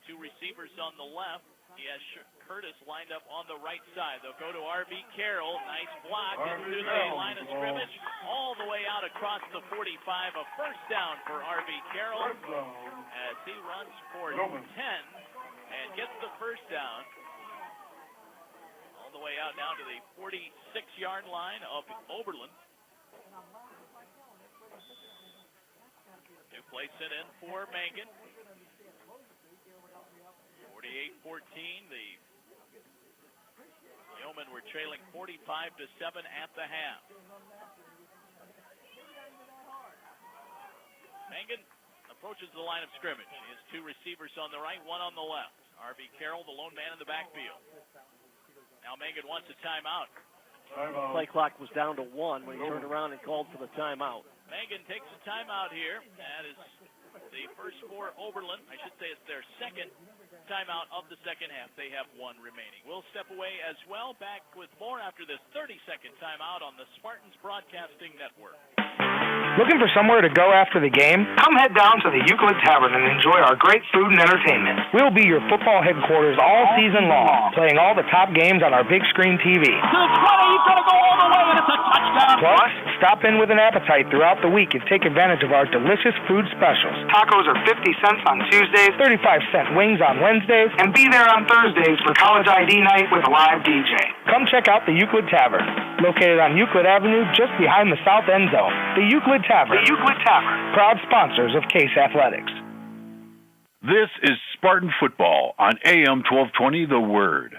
2 receivers on the left. He has Curtis lined up on the right side. They'll go to R.B. Carroll. Nice block into the line of scrimmage. All the way out across the 45. A first down for R.B. Carroll as he runs for 10 and gets the first down. All the way out now to the 46-yard line of Oberlin. New placement in for Mangan. 48-14. The Yeomen were trailing 45-7 at the half. Mangan approaches the line of scrimmage. He has 2 receivers on the right, 1 on the left. R.B. Carroll, the lone man in the backfield. Now Mangan wants a timeout. Play clock was down to 1 when he turned around and called for the timeout. Mangan takes a timeout here. That is the first for Oberlin. I should say it's their second timeout of the second half. They have 1 remaining. We'll step away as well. Back with more after this 30-second timeout on the Spartans Broadcasting Network. Looking for somewhere to go after the game? Come head down to the Euclid Tavern and enjoy our great food and entertainment. We'll be your football headquarters all season long, playing all the top games on our big screen TV. To the 20, he's going to go all the way, and it's a touchdown. Plus, stop in with an appetite throughout the week and take advantage of our delicious food specials. Tacos are 50 cents on Tuesdays, 35-cent wings on Wednesdays, and be there on Thursdays for college ID night with a live DJ. Come check out the Euclid Tavern, located on Euclid Avenue just behind the south end zone. The Euclid Tavern. The Euclid Tavern. Proud sponsors of Case Athletics. This is Spartan Football on AM 1220 The Word.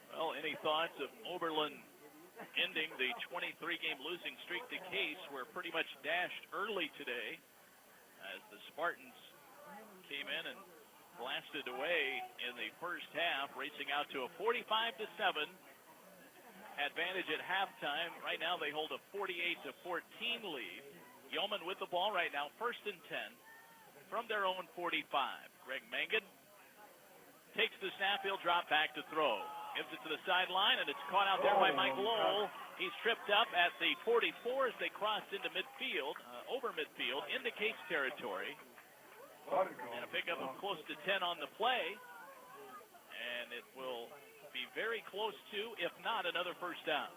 Well, any thoughts of Oberlin ending the 23-game losing streak to Case were pretty much dashed early today as the Spartans came in and blasted away in the first half, racing out to a 45-7 advantage at halftime. Right now they hold a 48-14 lead. Yeomen with the ball right now, 1st and 10 from their own 45. Greg Mangan takes the snap. He'll drop back to throw. Gives it to the sideline, and it's caught out there by Mike Lowell. He's tripped up at the 44 as they crossed into midfield, over midfield, into Case territory. And a pickup of close to 10 on the play. And it will be be very close to, if not another first down.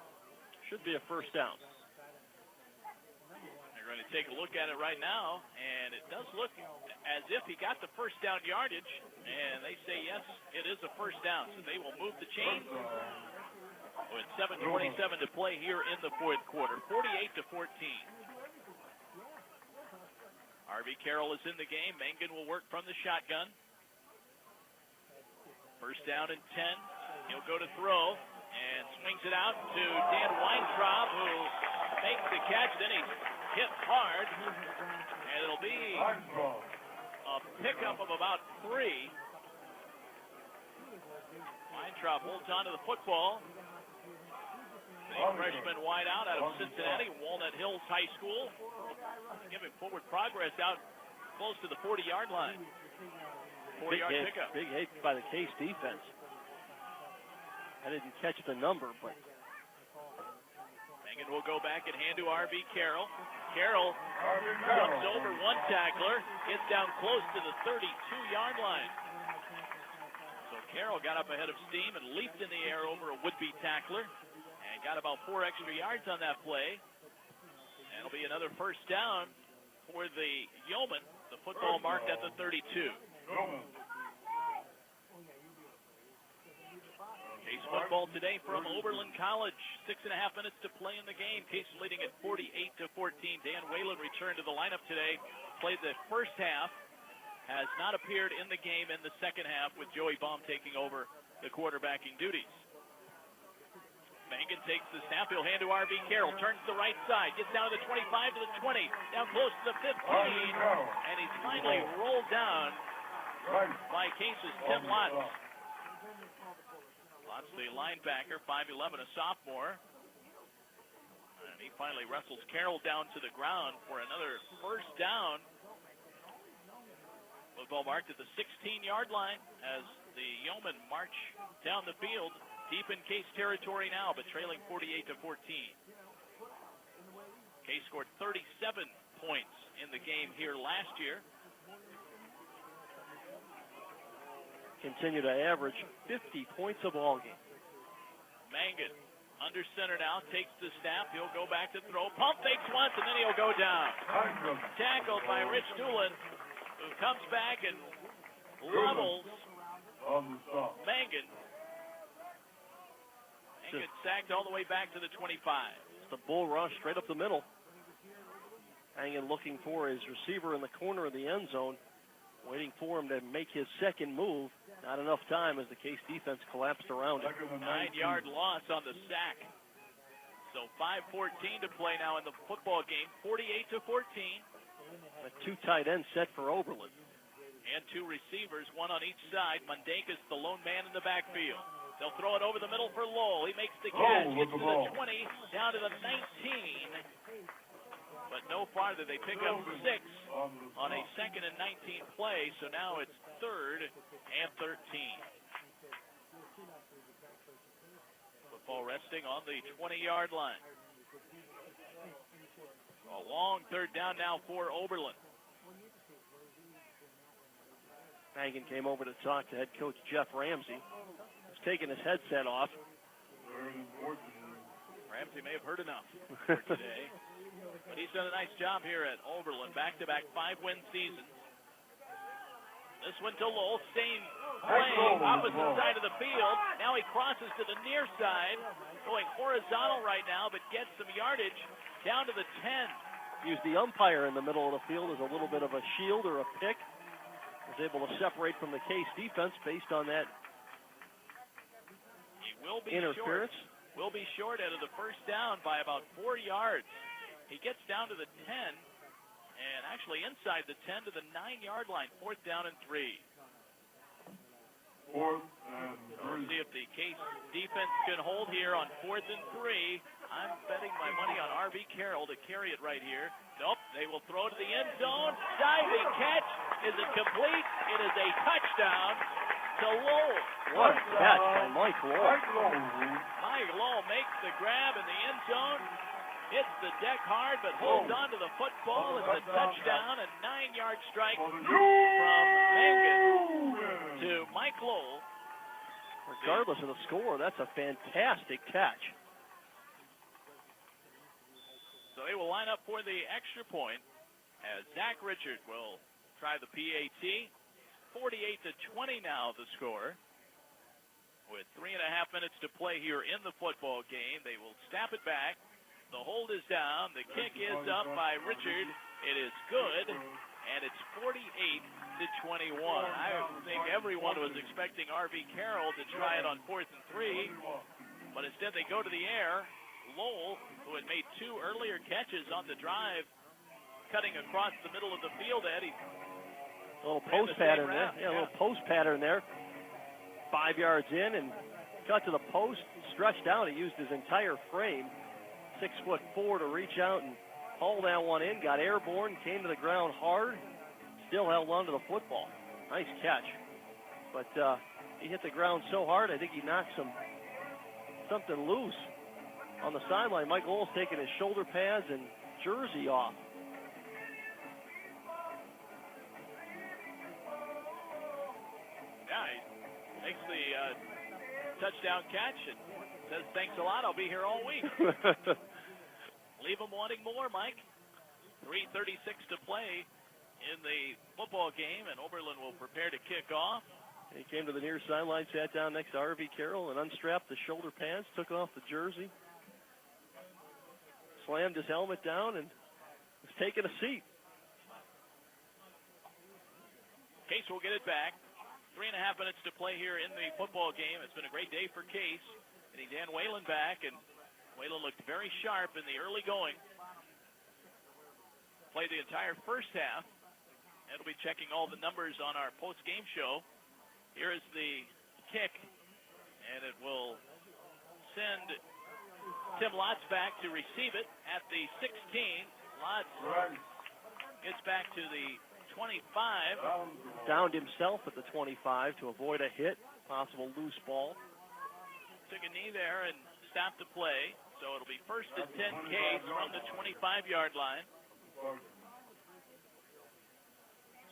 Should be a first down. They're going to take a look at it right now, and it does look as if he got the first down yardage, and they say yes, it is a first down, so they will move the chains with 7:27 to play here in the fourth quarter, 48-14. R.V. Carroll is in the game. Mangan will work from the shotgun. First down and 10. He'll go to throw and swings it out to Dan Weintraub, who makes the catch. Then he's hit hard, and it'll be a pickup of about 3. Weintraub holds on to the football. The freshman wideout out of Cincinnati, Walnut Hills High School, giving forward progress out close to the 40-yard line. 40-yard pickup. Big hit by the Case defense. I didn't catch the number, but Mangan will go back and hand to R.V. Carroll. Carroll jumps over one tackler, gets down close to the 32-yard line. So Carroll got up ahead of steam and leaped in the air over a would-be tackler and got about 4 extra yards on that play. And it'll be another first down for the Yeomen. The football marked at the 32. Case football today from Oberlin College. 6.5 minutes to play in the game. Case leading at 48-14. Dan Whalen returned to the lineup today. Played the first half. Has not appeared in the game in the second half, with Joey Baum taking over the quarterbacking duties. Mangan takes the snap. He'll hand to R.V. Carroll. Turns to the right side. Gets down to the 25 to the 20. Down close to the 15. And he's finally rolled down by Case's Tim Lotz. Lotz, the linebacker, 5'11", a sophomore. And he finally wrestles Carroll down to the ground for another first down. Football marked at the 16-yard line as the Yeomen march down the field. Deep in Case territory now, but trailing 48-14. Case scored 37 points in the game here last year. Continue to average 50 points a ball game. Mangan under center now, takes the snap. He'll go back to throw. Pump fakes once, and then he'll go down. Tackled by Rich Doolin, who comes back and levels Mangan. Mangan sacked all the way back to the 25. It's the bull rush straight up the middle. Mangan looking for his receiver in the corner of the end zone, waiting for him to make his second move. Not enough time as the Case defense collapsed around him. 9-yard loss on the sack. So 5:14 to play now in the football game. 48-14. A 2 tight end set for Oberlin. And 2 receivers, one on each side. Mundakus, the lone man in the backfield. They'll throw it over the middle for Lowell. He makes the catch, gets to the 20, down to the 19. But no farther. They pick up 6 on a 2nd and 19 play. So now it's 3rd and 13. Football resting on the 20-yard line. A long 3rd down now for Oberlin. Mangan came over to talk to head coach Jeff Ramsey. He's taking his headset off. Ramsey may have heard enough for today. But he's done a nice job here at Oberlin. Back-to-back 5-win seasons. This one to Lowell. Same play, opposite side of the field. Now he crosses to the near side. Going horizontal right now, but gets some yardage down to the 10. Used the umpire in the middle of the field as a little bit of a shield or a pick. Was able to separate from the Case defense based on that interference. Will be short out of the first down by about 4 yards. He gets down to the 10, and actually inside the 10 to the 9-yard line. 4th down and 3. We'll see if the Case defense can hold here on 4th and 3. I'm betting my money on R.V. Carroll to carry it right here. Nope, they will throw to the end zone. Diving catch. Is it complete? It is a touchdown to Lowell. What a catch by Mike Lowell. Mike Lowell makes the grab in the end zone. Hits the deck hard, but holds on to the football. It's a touchdown, a 9-yard strike from Mangan to Mike Lowell. Regardless of the score, that's a fantastic catch. So they will line up for the extra point as Zach Richard will try the PAT. 48-20 now the score. With 3.5 minutes to play here in the football game, they will snap it back. The hold is down. The kick is up by Richard. It is good, and it's 48-21. I think everyone was expecting R.V. Carroll to try it on 4th and 3, but instead they go to the air. Lowell, who had made 2 earlier catches on the drive, cutting across the middle of the field, Eddie. A little post pattern there. Yeah, a little post pattern there. 5 yards in and cut to the post, stretched out. He used his entire frame, 6'4", to reach out and haul that one in. Got airborne, came to the ground hard, still held on to the football. Nice catch. But he hit the ground so hard, I think he knocked something loose on the sideline. Mike Lowell's taking his shoulder pads and jersey off. Yeah, he makes the touchdown catch and says, thanks a lot, I'll be here all week. Leave them wanting more, Mike. 3:36 to play in the football game, and Oberlin will prepare to kick off. He came to the near sideline, sat down next to R.V. Carroll, and unstrapped the shoulder pads, took off the jersey, slammed his helmet down, and was taking a seat. Case will get it back. 3.5 minutes to play here in the football game. It's been a great day for Case. Getting Dan Whalen back, and Whalen looked very sharp in the early going. Played the entire first half. And we'll be checking all the numbers on our post-game show. Here is the kick, and it will send Tim Lotz back to receive it at the 16. Lotz gets back to the 25. Downed himself at the 25 to avoid a hit, possible loose ball. Took a knee there and stopped the play. So it'll be 1st and 10 Case from the 25-yard line.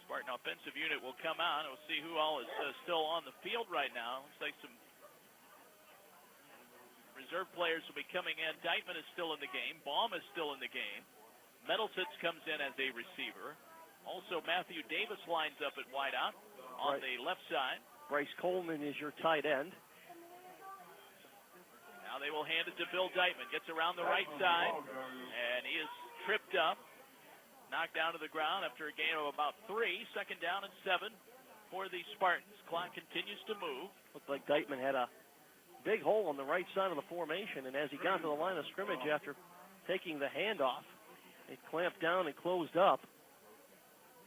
Spartan offensive unit will come out. We'll see who all is still on the field right now. Looks like some reserve players will be coming in. Deitman is still in the game. Baum is still in the game. Metalsitz comes in as a receiver. Also, Matthew Davis lines up at wideout on the left side. Bryce Coleman is your tight end. Now they will hand it to Bill Deitman. Gets around the right side, and he is tripped up. Knocked down to the ground after a gain of about 3. 2nd down and 7 for the Spartans. Clock continues to move. Looked like Deitman had a big hole on the right side of the formation, and as he got to the line of scrimmage after taking the handoff, it clamped down and closed up,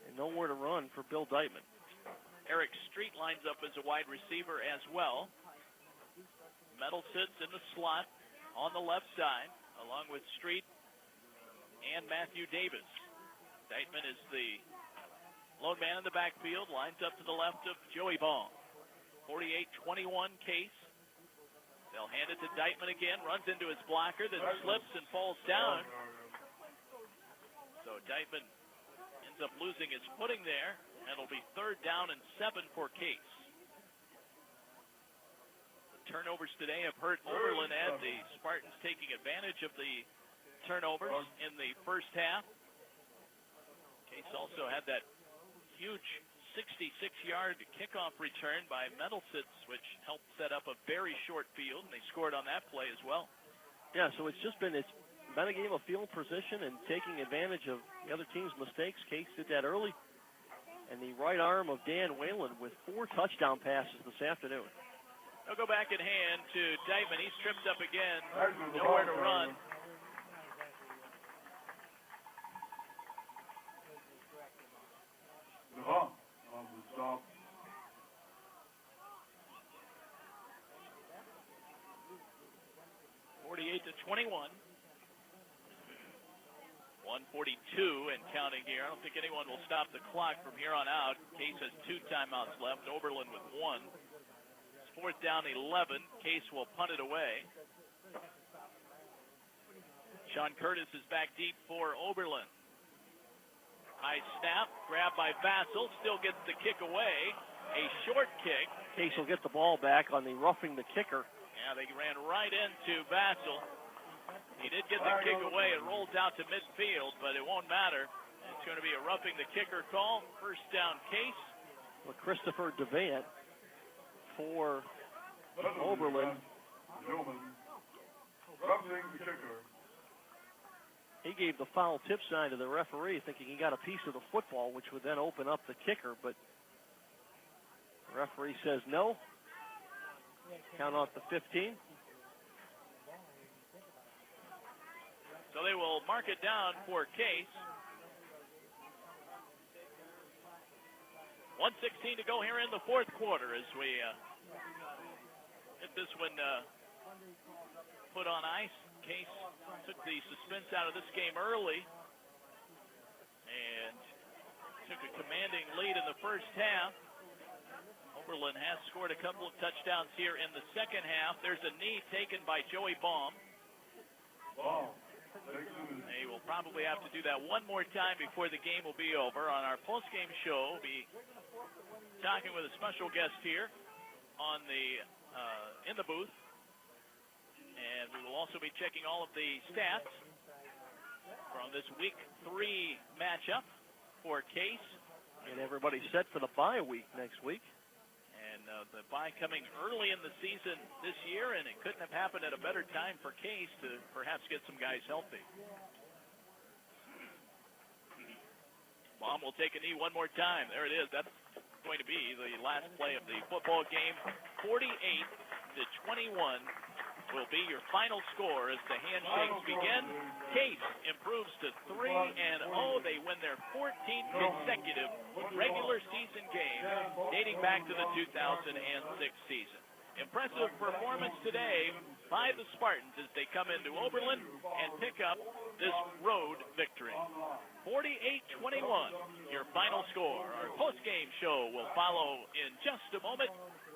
and nowhere to run for Bill Deitman. Eric Street lines up as a wide receiver as well. Metal sits in the slot on the left side, along with Street and Matthew Davis. Deitman is the lone man in the backfield, lines up to the left of Joey Baum. 48-21 Case. They'll hand it to Deitman again, runs into his blocker, then slips and falls down. So Deitman ends up losing his footing there, and it'll be 3rd down and 7 for Case. The turnovers today have hurt Oberlin, and the Spartans taking advantage of the turnovers in the first half. Case also had that huge 66-yard kickoff return by Metalsitz, which helped set up a very short field, and they scored on that play as well. Yeah, so it's been a game of field position and taking advantage of the other team's mistakes. Case did that early, and the right arm of Dan Whalen with 4 touchdown passes this afternoon. They'll go back in hand to Deitman. He's tripped up again, nowhere to run. Stop. 48-21. 1:42 and counting here. I don't think anyone will stop the clock from here on out. Case has 2 timeouts left. Oberlin with 1. It's 4th down 11. Case will punt it away. Sean Curtis is back deep for Oberlin. High snap, grabbed by Vassell, still gets the kick away, a short kick. Case will get the ball back on the roughing the kicker. Yeah, they ran right into Bassel. He did get the kick away. It rolls out to midfield, but it won't matter. It's going to be a roughing the kicker call. First down, Case. Well, Christopher DeVant for Oberlin. Roughing the kicker. He gave the foul tip sign to the referee, thinking he got a piece of the football, which would then open up the kicker, but the referee says no. Count out the 15. So they will mark it down for Case. 1:16 to go here in the fourth quarter as we get this one put on ice. Case took the suspense out of this game early and took a commanding lead in the first half. Oberlin has scored a couple of touchdowns here in the second half. There's a knee taken by Joey Baum. They will probably have to do that one more time before the game will be over. On our post-game show, we'll be talking with a special guest here on the in the booth. And we will also be checking all of the stats from this week 3 matchup for Case. And everybody's set for the bye week next week. And the bye coming early in the season this year, and it couldn't have happened at a better time for Case to perhaps get some guys healthy. Baum will take a knee one more time. There it is. That's going to be the last play of the football game. 48-21 will be your final score as the handshakes begin. Case improves to 3-0. They win their 14th consecutive regular season game dating back to the 2006 season. Impressive performance today by the Spartans as they come into Oberlin and pick up this road victory. 48-21, your final score. Our post-game show will follow in just a moment.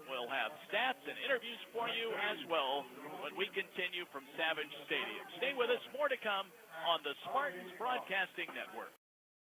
We'll have stats and interviews for you as well when we continue from Savage Stadium. Stay with us, more to come on the Spartans Broadcasting Network.